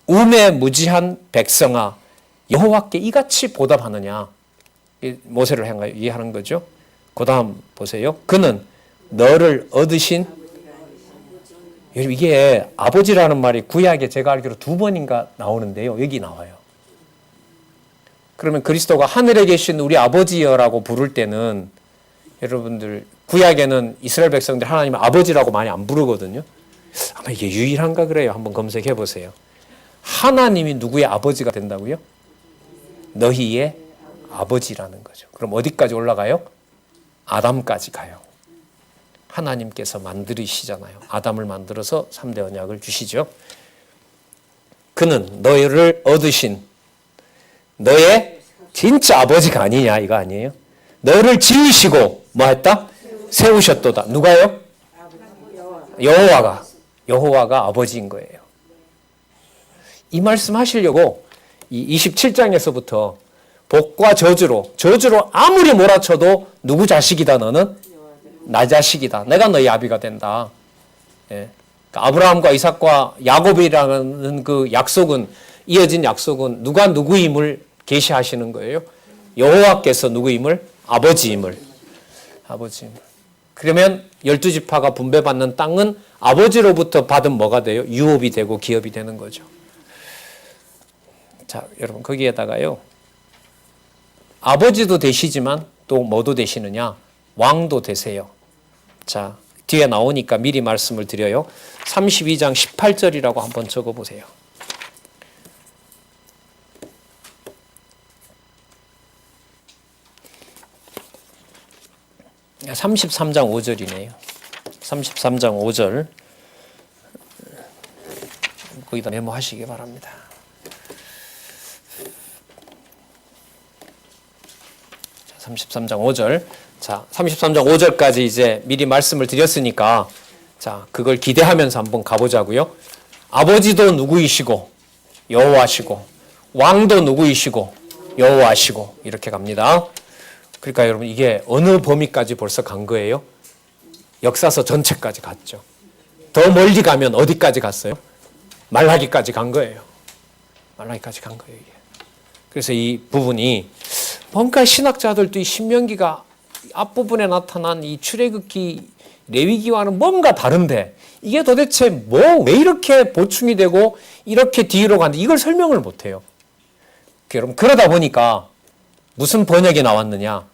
[SPEAKER 1] 우매무지한 백성아 여호와께 이같이 보답하느냐. 모세를 향하여 이해하는 거죠. 그 다음 보세요. 그는 너를 얻으신, 여러분 이게 아버지라는 말이 구약에 제가 알기로 2번인가 나오는데요. 여기 나와요. 그러면 그리스도가 하늘에 계신 우리 아버지여라고 부를 때는 여러분들 구약에는 이스라엘 백성들 하나님 아버지라고 많이 안 부르거든요. 아마 이게 유일한가 그래요. 한번 검색해 보세요. 하나님이 누구의 아버지가 된다고요? 너희의 아버지라는 거죠. 그럼 어디까지 올라가요? 아담까지 가요. 하나님께서 만들으시잖아요. 아담을 만들어서 3대 언약을 주시죠. 그는 너희를 얻으신 너의 진짜 아버지가 아니냐 이거 아니에요? 너를 지으시고 뭐 했다? 세우셨도다. 누가요? 여호와가 아버지인 거예요. 이 말씀 하시려고 이 27장에서부터 복과 저주로 아무리 몰아쳐도 누구 자식이다 너는? 나 자식이다. 내가 너희 아비가 된다. 예. 그러니까 아브라함과 이삭과 야곱이라는 그 약속은, 이어진 약속은 누가 누구임을 계시하시는 거예요. 여호와께서 누구임을? 아버지임을. 그러면 12지파가 분배받는 땅은 아버지로부터 받은 뭐가 돼요? 유업이 되고 기업이 되는 거죠. 자, 여러분 거기에다가요. 아버지도 되시지만 또 뭐도 되시느냐? 왕도 되세요. 자, 뒤에 나오니까 미리 말씀을 드려요. 32장 18절이라고 한번 적어보세요. 33장 5절이네요. 33장 5절 거기다 메모하시기 바랍니다. 자, 33장 5절. 자, 33장 5절까지 이제 미리 말씀을 드렸으니까 자, 그걸 기대하면서 한번 가보자고요. 아버지도 누구이시고 여호와시고 왕도 누구이시고 여호와시고 이렇게 갑니다. 그러니까 여러분 이게 어느 범위까지 벌써 간 거예요? 역사서 전체까지 갔죠. 더 멀리 가면 어디까지 갔어요? 말라기까지 간 거예요. 말라기까지 간 거예요. 이게. 그래서 이 부분이 뭔가 신학자들도 이 신명기가 앞부분에 나타난 이 출애굽기 레위기와는 뭔가 다른데 이게 도대체 왜 이렇게 보충이 되고 이렇게 뒤로 가는데 이걸 설명을 못해요. 여러분 그러다 보니까 무슨 번역이 나왔느냐?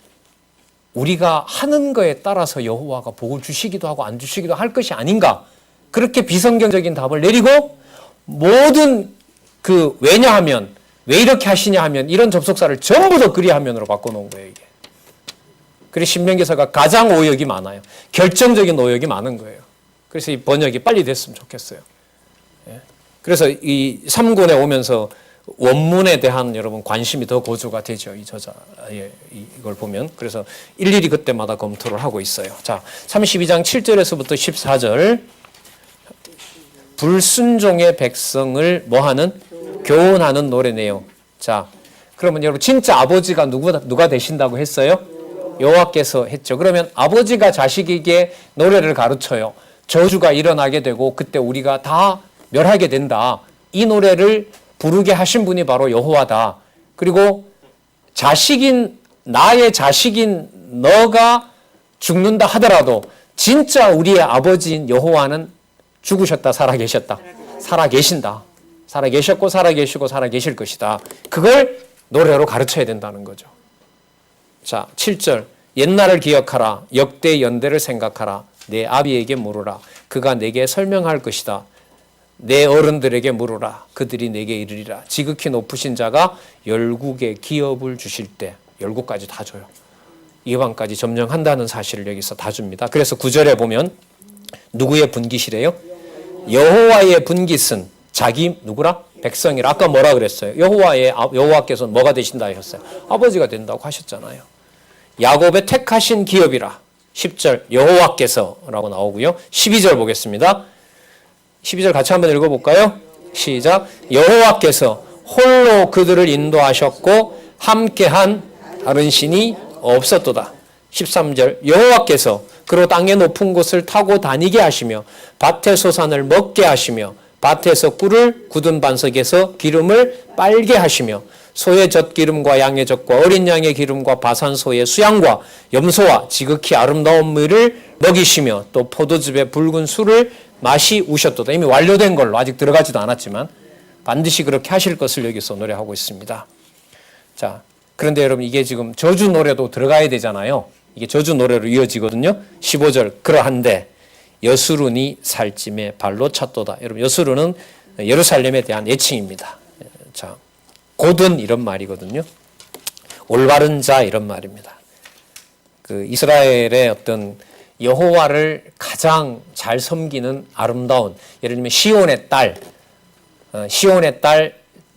[SPEAKER 1] 우리가 하는 거에 따라서 여호와가 복을 주시기도 하고 안 주시기도 할 것이 아닌가? 그렇게 비성경적인 답을 내리고 모든 왜냐하면 왜 이렇게 하시냐 하면 이런 접속사를 전부 다 그리하면으로 바꿔놓은 거예요. 이게. 그래서 신명기서가 가장 오역이 많아요. 결정적인 오역이 많은 거예요. 그래서 이 번역이 빨리 됐으면 좋겠어요. 그래서 이 3권에 오면서 원문에 대한 여러분 관심이 더 고조가 되죠. 이 저자의 이걸 보면. 그래서 일일이 그때마다 검토를 하고 있어요. 자, 32장 7절에서부터 14절. 불순종의 백성을 뭐하는? 교훈하는 노래네요. 자, 그러면 여러분 진짜 아버지가 누가 되신다고 했어요? 여호와께서 했죠. 그러면 아버지가 자식에게 노래를 가르쳐요. 저주가 일어나게 되고 그때 우리가 다 멸하게 된다. 이 노래를 부르게 하신 분이 바로 여호와다. 그리고 나의 자식인 너가 죽는다 하더라도 진짜 우리의 아버지인 여호와는 죽으셨다 살아계셨다. 살아계신다. 살아계셨고 살아계시고 살아계실 것이다. 그걸 노래로 가르쳐야 된다는 거죠. 자, 7절. 옛날을 기억하라. 역대 연대를 생각하라. 내 아비에게 물으라. 그가 내게 설명할 것이다. 내 어른들에게 물으라. 그들이 내게 이르리라. 지극히 높으신 자가 열국의 기업을 주실 때 열국까지 다 줘요. 이방까지 점령한다는 사실을 여기서 다 줍니다. 그래서 9절에 보면 누구의 분깃이래요? 여호와의 분깃은 자기 누구라? 백성이라. 아까 뭐라 그랬어요? 여호와께서는 뭐가 되신다 하셨어요? 아버지가 된다고 하셨잖아요. 야곱의 택하신 기업이라. 10절 여호와께서라고 나오고요. 12절 보겠습니다. 12절 같이 한번 읽어볼까요? 시작. 여호와께서 홀로 그들을 인도하셨고 함께한 다른 신이 없었도다. 13절. 여호와께서 그로 땅의 높은 곳을 타고 다니게 하시며 밭의 소산을 먹게 하시며 밭에서 꿀을 굳은 반석에서 기름을 빨게 하시며 소의 젖기름과 양의 젖과 어린 양의 기름과 바산소의 수양과 염소와 지극히 아름다운 물을 먹이시며 또 포도즙의 붉은 술을 마시우셨도다. 이미 완료된 걸로 아직 들어가지도 않았지만 반드시 그렇게 하실 것을 여기서 노래하고 있습니다. 자, 그런데 여러분 이게 지금 저주 노래도 들어가야 되잖아요. 이게 저주 노래로 이어지거든요. 15절. 그러한데 여수룬이 살찜에 발로 찼도다. 여러분 여수룬은 예루살렘에 대한 애칭입니다. 자, 곧은 이런 말이거든요. 올바른 자 이런 말입니다. 그 이스라엘의 어떤 여호와를 가장 잘 섬기는 아름다운, 예를 들면 시온의 딸,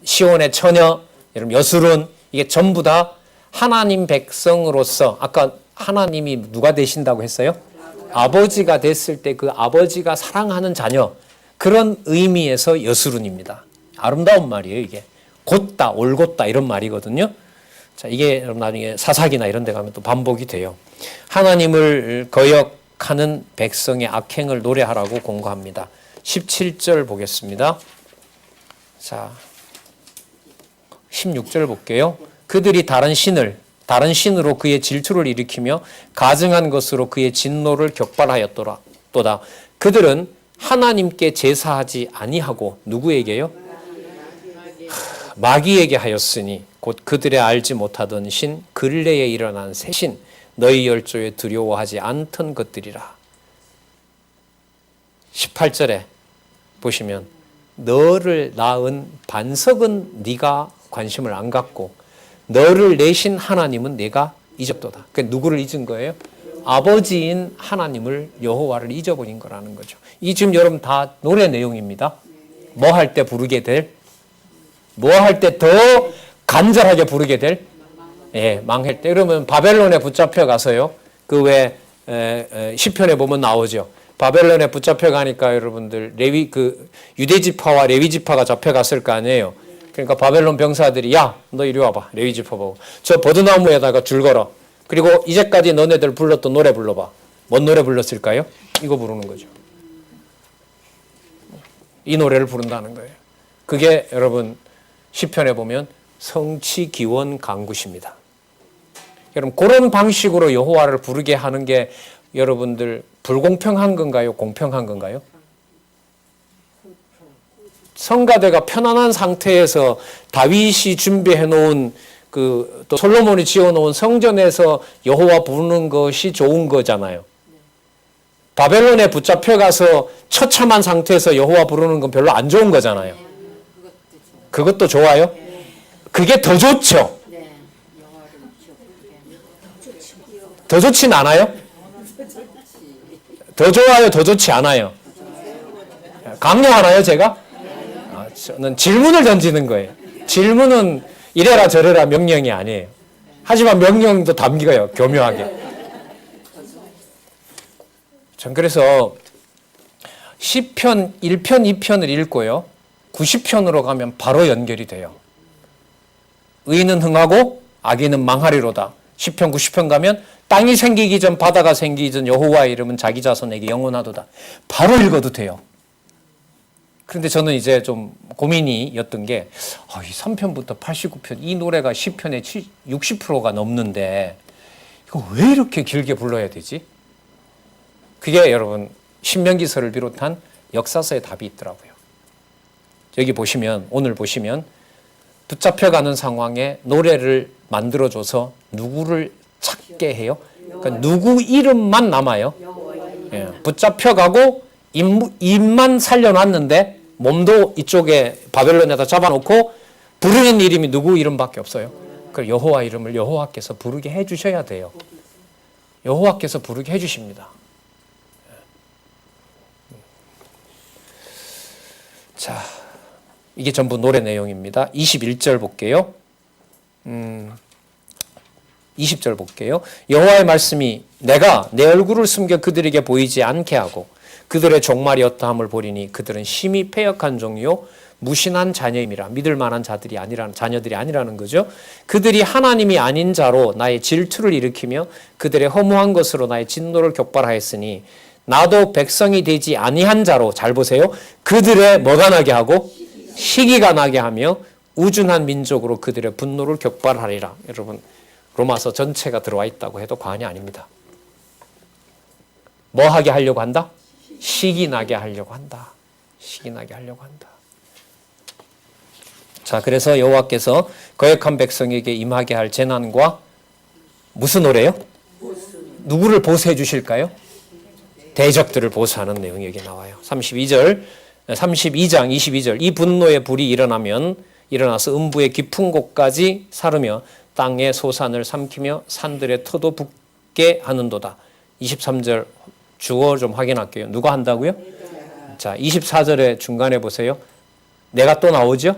[SPEAKER 1] 시온의 처녀, 여러분 여수룬, 이게 전부 다 하나님 백성으로서, 아까 하나님이 누가 되신다고 했어요? 아버지가 됐을 때 그 아버지가 사랑하는 자녀, 그런 의미에서 여수룬입니다. 아름다운 말이에요. 이게 곧다, 올곧다 이런 말이거든요. 자, 이게 나중에 사사기나 이런 데 가면 또 반복이 돼요. 하나님을 거역하는 백성의 악행을 노래하라고 공고합니다. 17절 보겠습니다. 자, 16절 볼게요. 그들이 다른 신으로 그의 질투를 일으키며 가증한 것으로 그의 진노를 격발하였도다. 그들은 하나님께 제사하지 아니하고 누구에게요? 마귀에게 하였으니 곧 그들의 알지 못하던 신, 근래에 일어난 새 신, 너희 열조에 두려워하지 않던 것들이라. 18절에 보시면 너를 낳은 반석은 네가 관심을 안 갖고 너를 내신 하나님은 내가 잊었도다. 그러니까 누구를 잊은 거예요? 아버지인 하나님을, 여호와를 잊어버린 거라는 거죠. 이 지금 여러분 다 노래 내용입니다. 뭐 할 때 부르게 될? 뭐 할 때 더 간절하게 부르게 될? 예, 망할 때. 그러면 바벨론에 붙잡혀 가서요. 그 왜 시편에 보면 나오죠. 바벨론에 붙잡혀 가니까 여러분들 유대 지파와 레위 지파가 잡혀갔을 거 아니에요. 그러니까 바벨론 병사들이 야, 너 이리 와봐. 레위 지파 보고. 저 버드나무에다가 줄 걸어. 그리고 이제까지 너네들 불렀던 노래 불러봐. 뭔 노래 불렀을까요? 이거 부르는 거죠. 이 노래를 부른다는 거예요. 그게 여러분 시편에 보면 성취 기원 강구십니다. 여러분 그런 방식으로 여호와를 부르게 하는 게 여러분들 불공평한 건가요? 공평한 건가요? 성가대가 편안한 상태에서 다윗이 준비해 놓은 또 솔로몬이 지어 놓은 성전에서 여호와 부르는 것이 좋은 거잖아요. 바벨론에 붙잡혀 가서 처참한 상태에서 여호와 부르는 건 별로 안 좋은 거잖아요. 그것도 좋아요? 그게 더 좋죠. 더 좋진 않아요? 더 좋아요? 더 좋지 않아요? 강요하나요, 제가? 저는 질문을 던지는 거예요. 질문은 이래라 저래라 명령이 아니에요. 하지만 명령도 담겨요, 교묘하게. 전 그래서 시편 1편, 2편을 읽고요. 90편으로 가면 바로 연결이 돼요. 의인은 흥하고 악인은 망하리로다. 10편, 90편 가면 땅이 생기기 전, 바다가 생기기 전 여호와의 이름은 자기 자손에게 영원하도다. 바로 읽어도 돼요. 그런데 저는 이제 좀 고민이었던 게 이 3편부터 89편 이 노래가 10편의 60%가 넘는데 이거 왜 이렇게 길게 불러야 되지? 그게 여러분 신명기서를 비롯한 역사서에 답이 있더라고요. 여기 보시면, 오늘 보시면 붙잡혀가는 상황에 노래를 만들어줘서 누구를 찾게 해요? 그러니까 누구 이름만 남아요. 예, 붙잡혀가고 입만 살려놨는데 몸도 이쪽에 바벨론에다 잡아놓고 부르는 이름이 누구 이름밖에 없어요. 그 여호와 이름을 여호와께서 부르게 해주셔야 돼요. 여호와께서 부르게 해주십니다. 자, 이게 전부 노래 내용입니다. 21절 볼게요. 20절 볼게요. 여호와의 말씀이 내가 내 얼굴을 숨겨 그들에게 보이지 않게 하고 그들의 종말이 어떠함을 보리니 그들은 심히 패역한 종이요 무신한 자녀임이라. 믿을 만한 자들이 아니라는, 자녀들이 아니라는 거죠. 그들이 하나님이 아닌 자로 나의 질투를 일으키며 그들의 허무한 것으로 나의 진노를 격발하였으니 나도 백성이 되지 아니한 자로, 잘 보세요, 그들의 뭐가 나게 하고 시기가 나게 하며 우준한 민족으로 그들의 분노를 격발하리라. 여러분, 로마서 전체가 들어와 있다고 해도 과언이 아닙니다. 뭐 하게 하려고 한다? 시기 나게 하려고 한다. 시기 나게 하려고 한다. 자, 그래서 여호와께서 거역한 백성에게 임하게 할 재난과 무슨 노래요? 누구를 보수해 주실까요? 대적들을 보수하는 내용이 여기 나와요. 32장 22절. 이 분노의 불이 일어나서 음부의 깊은 곳까지 사르며 땅의 소산을 삼키며 산들의 터도 붓게 하는도다. 23절 주어 좀 확인할게요. 누가 한다고요? 자, 24절의 중간에 보세요. 내가 또 나오죠?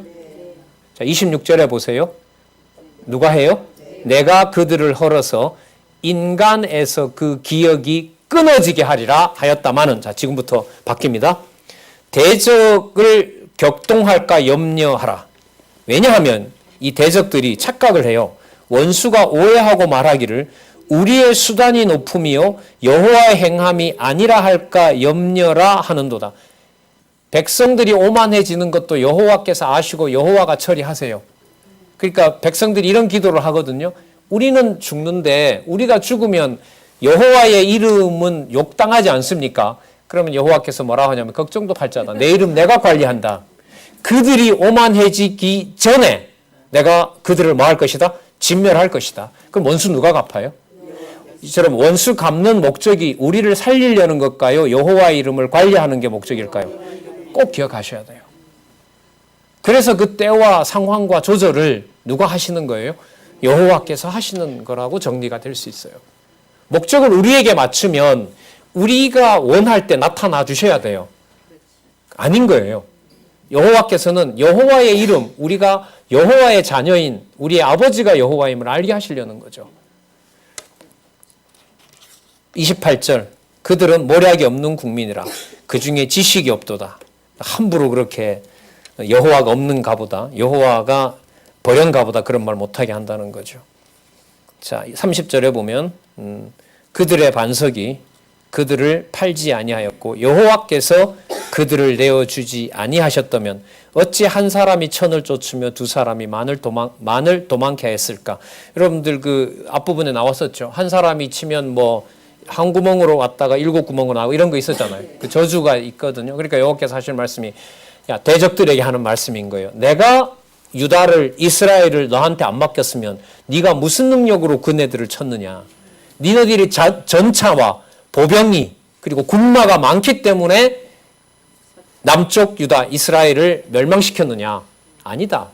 [SPEAKER 1] 자, 26절에 보세요. 누가 해요? 내가 그들을 헐어서 인간에서 그 기억이 끊어지게 하리라 하였다마는, 자, 지금부터 바뀝니다. 대적을 격동할까 염려하라. 왜냐하면 이 대적들이 착각을 해요. 원수가 오해하고 말하기를 우리의 수단이 높음이요 여호와의 행함이 아니라 할까 염려라 하는도다. 백성들이 오만해지는 것도 여호와께서 아시고 여호와가 처리하세요. 그러니까 백성들이 이런 기도를 하거든요. 우리는 죽는데 우리가 죽으면 여호와의 이름은 욕당하지 않습니까? 그러면 여호와께서 뭐라고 하냐면 걱정도 팔자다. 내 이름 내가 관리한다. 그들이 오만해지기 전에 내가 그들을 뭐 할 것이다? 진멸할 것이다. 그럼 원수 누가 갚아요? 이처럼 원수 갚는 목적이 우리를 살리려는 것일까요? 여호와의 이름을 관리하는 게 목적일까요? 꼭 기억하셔야 돼요. 그래서 그 때와 상황과 조절을 누가 하시는 거예요? 여호와께서 하시는 거라고 정리가 될 수 있어요. 목적을 우리에게 맞추면 우리가 원할 때 나타나 주셔야 돼요. 아닌 거예요. 여호와께서는 여호와의 이름, 우리가 여호와의 자녀인 우리의 아버지가 여호와임을 알게 하시려는 거죠. 28절, 그들은 모략이 없는 국민이라 그 중에 지식이 없도다. 함부로 그렇게 여호와가 없는가 보다, 여호와가 버련가 보다 그런 말 못하게 한다는 거죠. 자, 30절에 보면 그들의 반석이 그들을 팔지 아니하였고 여호와께서 그들을 내어주지 아니하셨다면 어찌 한 사람이 천을 쫓으며 두 사람이 만을 도망케 했을까? 여러분들 그 앞부분에 나왔었죠. 한 사람이 치면 뭐 한 구멍으로 왔다가 일곱 구멍으로 나오고 이런 거 있었잖아요. 그 저주가 있거든요. 그러니까 여호와께서 하시는 말씀이 야, 대적들에게 하는 말씀인 거예요. 내가 유다를, 이스라엘을 너한테 안 맡겼으면 네가 무슨 능력으로 그네들을 쳤느냐? 니네들이 전차와 보병이 그리고 군마가 많기 때문에 남쪽 유다, 이스라엘을 멸망시켰느냐? 아니다.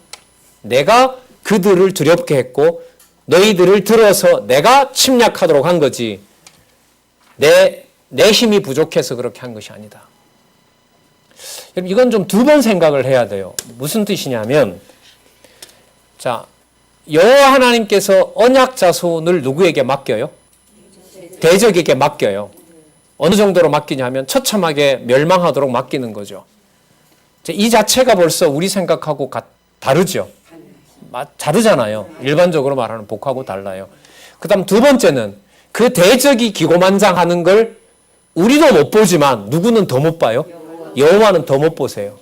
[SPEAKER 1] 내가 그들을 두렵게 했고 너희들을 들어서 내가 침략하도록 한 거지. 내 힘이 부족해서 그렇게 한 것이 아니다. 이건 좀 두 번 생각을 해야 돼요. 무슨 뜻이냐면, 자, 여호와 하나님께서 언약 자손을 누구에게 맡겨요? 대적에게 맡겨요. 어느 정도로 맡기냐면 처참하게 멸망하도록 맡기는 거죠. 이 자체가 벌써 우리 생각하고 다르죠. 다르잖아요. 일반적으로 말하는 복하고 달라요. 그 다음 두 번째는 그 대적이 기고만장하는 걸 우리도 못 보지만 누구는 더 못 봐요? 여호와는 더 못 보세요.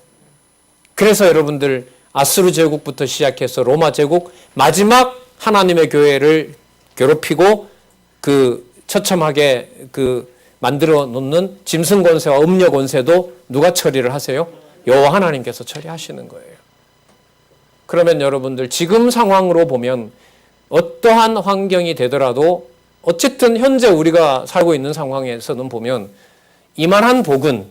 [SPEAKER 1] 그래서 여러분들 아수르 제국부터 시작해서 로마 제국, 마지막 하나님의 교회를 괴롭히고 그 처참하게 그 만들어 놓는 짐승 권세와 음녀 권세도 누가 처리를 하세요? 여호와 하나님께서 처리하시는 거예요. 그러면 여러분들 지금 상황으로 보면 어떠한 환경이 되더라도 어쨌든 현재 우리가 살고 있는 상황에서는 보면 이만한 복은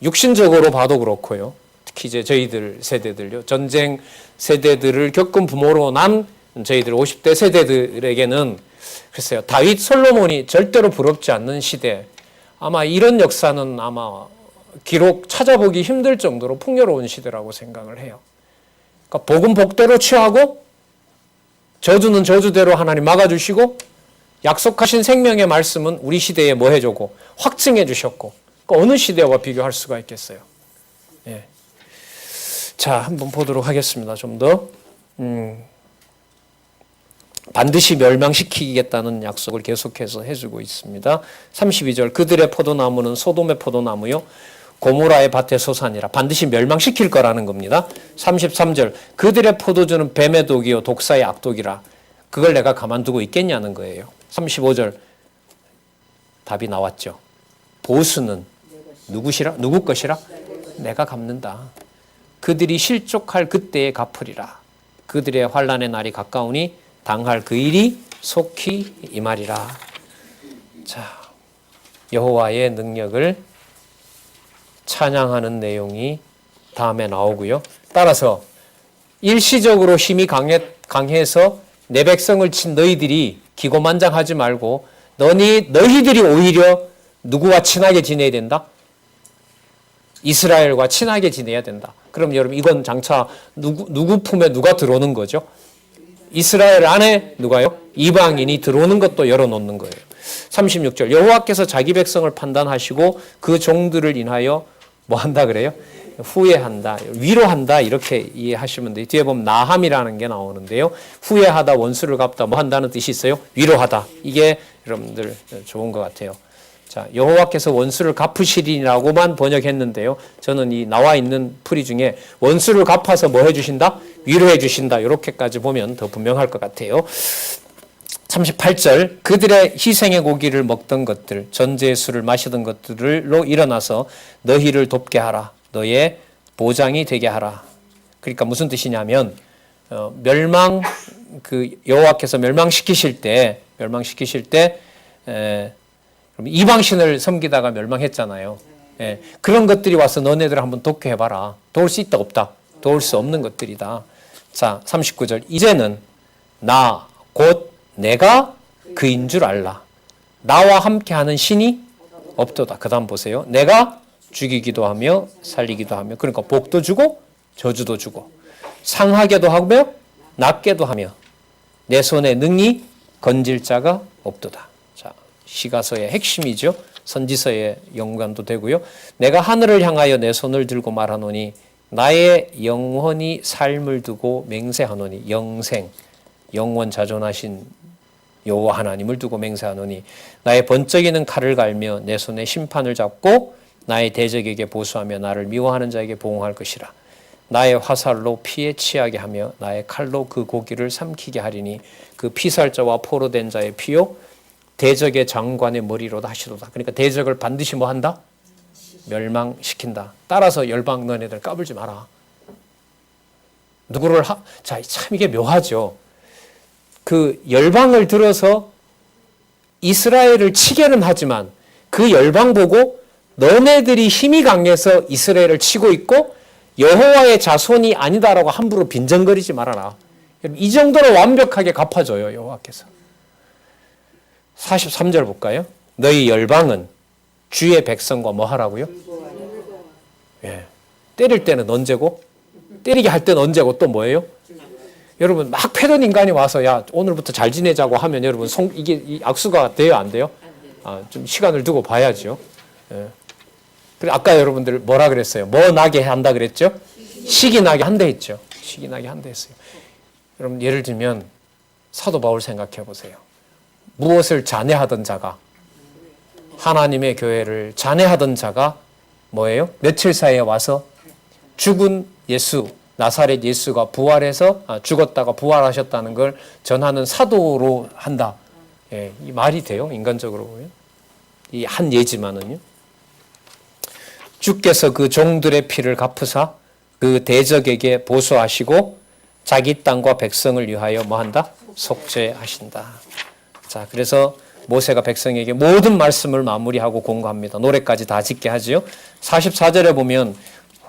[SPEAKER 1] 육신적으로 봐도 그렇고요. 특히 이제 저희들 세대들요. 전쟁 세대들을 겪은 부모로 난 저희들 50대 세대들에게는 글쎄요. 다윗 솔로몬이 절대로 부럽지 않는 시대. 아마 이런 역사는 아마 기록 찾아보기 힘들 정도로 풍요로운 시대라고 생각을 해요. 그러니까 복은 복대로 취하고 저주는 저주대로 하나님 막아주시고 약속하신 생명의 말씀은 우리 시대에 뭐 해주고 확증해 주셨고, 그러니까 어느 시대와 비교할 수가 있겠어요. 예. 자, 한번 보도록 하겠습니다. 좀 더. 반드시 멸망시키겠다는 약속을 계속해서 해주고 있습니다. 32절 그들의 포도나무는 소돔의 포도나무요 고모라의 밭의 소산이라. 반드시 멸망시킬 거라는 겁니다. 33절 그들의 포도주는 뱀의 독이요 독사의 악독이라. 그걸 내가 가만두고 있겠냐는 거예요. 35절 답이 나왔죠. 보수는 누구시라? 누구 것이라? 내가 갚는다. 그들이 실족할 그때에 갚으리라. 그들의 환난의 날이 가까우니 당할 그 일이 속히 임하리라. 자, 여호와의 능력을 찬양하는 내용이 다음에 나오고요. 따라서 일시적으로 힘이 강해서 내 백성을 친 너희들이 기고만장하지 말고 너희들이 오히려 누구와 친하게 지내야 된다? 이스라엘과 친하게 지내야 된다. 그럼 여러분 이건 장차 누구 품에 누가 들어오는 거죠? 이스라엘 안에 누가요? 이방인이 들어오는 것도 열어놓는 거예요. 36절 여호와께서 자기 백성을 판단하시고 그 종들을 인하여 뭐 한다 그래요? 후회한다, 위로한다 이렇게 이해하시면 돼요. 뒤에 보면 나함이라는 게 나오는데요. 후회하다, 원수를 갚다 뭐 한다는 뜻이 있어요? 위로하다. 이게 여러분들 좋은 것 같아요. 자, 여호와께서 원수를 갚으시리라고만 번역했는데요. 저는 이 나와 있는 풀이 중에 원수를 갚아서 뭐 해주신다? 위로해 주신다. 이렇게까지 보면 더 분명할 것 같아요. 38절 그들의 희생의 고기를 먹던 것들 전제의 술을 마시던 것들로 일어나서 너희를 돕게 하라. 너의 보장이 되게 하라. 그러니까 무슨 뜻이냐면 여호와께서 멸망시키실 때 이방신을 섬기다가 멸망했잖아요. 예, 그런 것들이 와서 너네들 한번 돕게 해봐라. 도울 수 있다 없다? 도울 수 없는 것들이다. 자, 39절 이제는 나 곧 내가 그인 줄 알라. 나와 함께하는 신이 없도다. 그 다음 보세요. 내가 죽이기도 하며 살리기도 하며 그러니까 복도 주고 저주도 주고 상하게도 하며 낫게도 하며 내 손에 능히 건질 자가 없도다. 자, 시가서의 핵심이죠. 선지서의 연관도 되고요. 내가 하늘을 향하여 내 손을 들고 말하노니 나의 영원히 삶을 두고 맹세하노니 영생 영원 자존하신 여호와 하나님을 두고 맹세하노니 나의 번쩍이는 칼을 갈며 내 손에 심판을 잡고 나의 대적에게 보수하며 나를 미워하는 자에게 보응할 것이라. 나의 화살로 피에 취하게 하며 나의 칼로 그 고기를 삼키게 하리니 그 피살자와 포로된 자의 피요 대적의 장관의 머리로다 하시도다. 그러니까 대적을 반드시 뭐 한다? 멸망시킨다. 따라서 열방 너네들 까불지 마라. 누구를 자, 참 이게 묘하죠. 그 열방을 들어서 이스라엘을 치게는 하지만 그 열방 보고 너네들이 힘이 강해서 이스라엘을 치고 있고 여호와의 자손이 아니다라고 함부로 빈정거리지 말아라. 이 정도로 완벽하게 갚아줘요, 여호와께서. 43절 볼까요? 너희 열방은 주의 백성과 뭐 하라고요? 예. 때릴 때는 언제고? 때리게 할 때는 언제고 또 뭐예요? 여러분 막 패던 인간이 와서 야 오늘부터 잘 지내자고 하면 여러분 이게 악수가 돼요 안 돼요? 좀 시간을 두고 봐야죠. 예. 그리고 아까 여러분들 뭐라 그랬어요? 뭐 나게 한다 그랬죠? 식이 나게 한다 했죠. 식이 나게 한다 했어요. 여러분 예를 들면 사도 바울 생각해 보세요. 무엇을 잔해하던 자가 하나님의 교회를 잔해하던 자가 뭐예요? 며칠 사이에 와서 죽은 예수 나사렛 예수가 부활해서 죽었다가 부활하셨다는 걸 전하는 사도로 한다. 예, 이 말이 돼요? 인간적으로 보면. 이 한 예지만은요. 주께서 그 종들의 피를 갚으사 그 대적에게 보수하시고 자기 땅과 백성을 위하여 뭐 한다? 속죄하신다. 자, 그래서 모세가 백성에게 모든 말씀을 마무리하고 공고합니다. 노래까지 다 짓게 하지요. 44절에 보면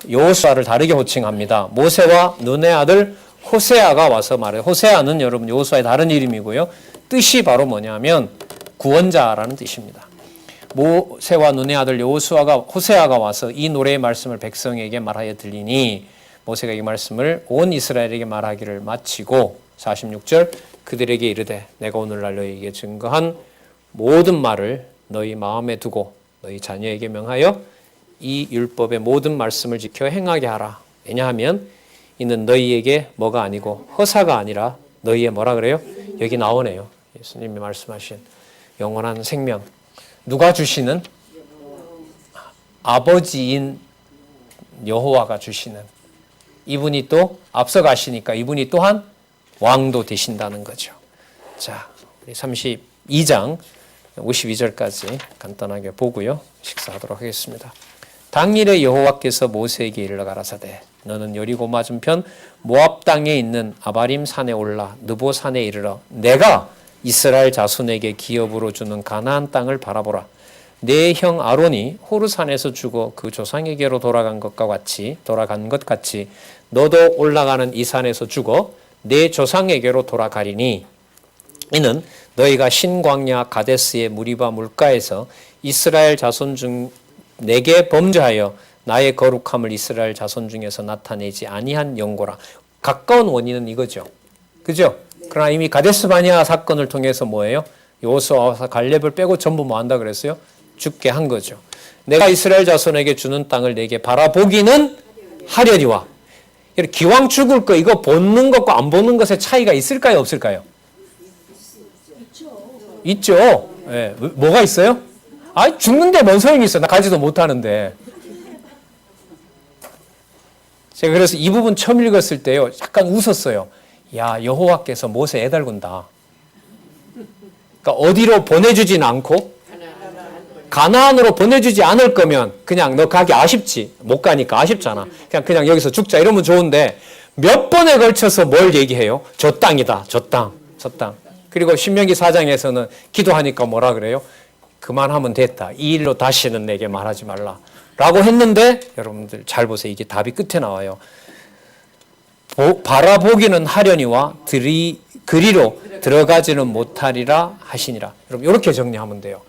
[SPEAKER 1] 여호수아를 다르게 호칭합니다. 모세와 눈의 아들 호세아가 와서 말해요. 호세아는 여러분 여호수아의 다른 이름이고요. 뜻이 바로 뭐냐면 구원자라는 뜻입니다. 모세와 눈의 아들 호세아가 와서 이 노래의 말씀을 백성에게 말하여 들리니 모세가 이 말씀을 온 이스라엘에게 말하기를 마치고 46절 그들에게 이르되 내가 오늘날 너희에게 증거한 모든 말을 너희 마음에 두고 너희 자녀에게 명하여 이 율법의 모든 말씀을 지켜 행하게 하라. 왜냐하면 이는 너희에게 뭐가 아니고 허사가 아니라 너희의 뭐라 그래요? 여기 나오네요. 예수님이 말씀하신 영원한 생명. 누가 주시는? 아버지인 여호와가 주시는. 이분이 또 앞서가시니까 이분이 또한 왕도 되신다는 거죠. 자, 우리 32장 52절까지 간단하게 보고요. 식사하도록 하겠습니다. 당일에 여호와께서 모세에게 이르러 가라사대 너는 여리고 맞은편 모압 땅에 있는 아바림 산에 올라 느보 산에 이르러 내가 이스라엘 자손에게 기업으로 주는 가나안 땅을 바라보라. 내 형 아론이 호르산에서 죽어 그 조상에게로 돌아간 것 같이 너도 올라가는 이 산에서 죽어 내 조상에게로 돌아가리니 이는 너희가 신광야 가데스의 무리바 물가에서 이스라엘 자손 중 내게 범죄하여 나의 거룩함을 이스라엘 자손 중에서 나타내지 아니한 영고라. 가까운 원인은 이거죠. 그죠? 그러나 이미 가데스 바니아 사건을 통해서 뭐예요? 여호수아와 갈렙을 빼고 전부 뭐 한다 그랬어요? 죽게 한 거죠. 내가 이스라엘 자손에게 주는 땅을 내게 바라보기는 하려니와. 기왕 죽을 거 이거 보는 것과 안 보는 것의 차이가 있을까요? 없을까요? 있죠. 네. 뭐가 있어요? 아, 죽는데 뭔 소용이 있어. 나 가지도 못하는데. 제가 그래서 이 부분 처음 읽었을 때요. 약간 웃었어요. 야, 여호와께서 모세 애달군다. 그러니까 어디로 보내주진 않고 가나안으로 보내주지 않을 거면 그냥 너 가기 아쉽지. 못 가니까 아쉽잖아. 그냥 여기서 죽자 이러면 좋은데 몇 번에 걸쳐서 뭘 얘기해요? 저 땅이다. 저 땅. 그리고 신명기 4장에서는 기도하니까 뭐라 그래요? 그만하면 됐다. 이 일로 다시는 내게 말하지 말라. 라고 했는데 여러분들 잘 보세요. 이게 답이 끝에 나와요. 바라보기는 하려니와 그리로 들어가지는 못하리라 하시니라. 여러분 이렇게 정리하면 돼요.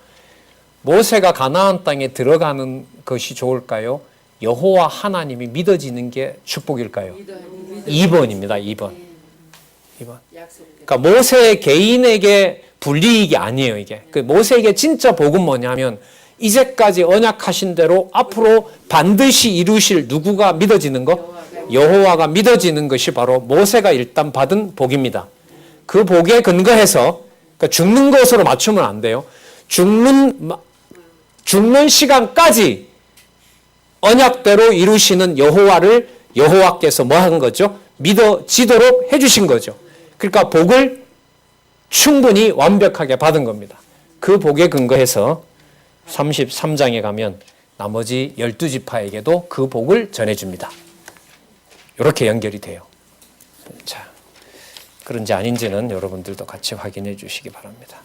[SPEAKER 1] 모세가 가나안 땅에 들어가는 것이 좋을까요? 여호와 하나님이 믿어지는 게 축복일까요? 2번입니다. 2번. 그러니까 모세 개인에게 불이익이 아니에요. 이게. 모세에게 진짜 복은 뭐냐면 이제까지 언약하신 대로 앞으로 반드시 이루실 누구가 믿어지는 거? 여호와가 믿어지는 것이 바로 모세가 일단 받은 복입니다. 그 복에 근거해서 그러니까 죽는 것으로 맞추면 안 돼요. 죽는 시간까지 언약대로 이루시는 여호와께서 뭐 한 거죠? 믿어지도록 해주신 거죠. 그러니까 복을 충분히 완벽하게 받은 겁니다. 그 복에 근거해서 33장에 가면 나머지 12지파에게도 그 복을 전해줍니다. 이렇게 연결이 돼요. 자, 그런지 아닌지는 여러분들도 같이 확인해 주시기 바랍니다.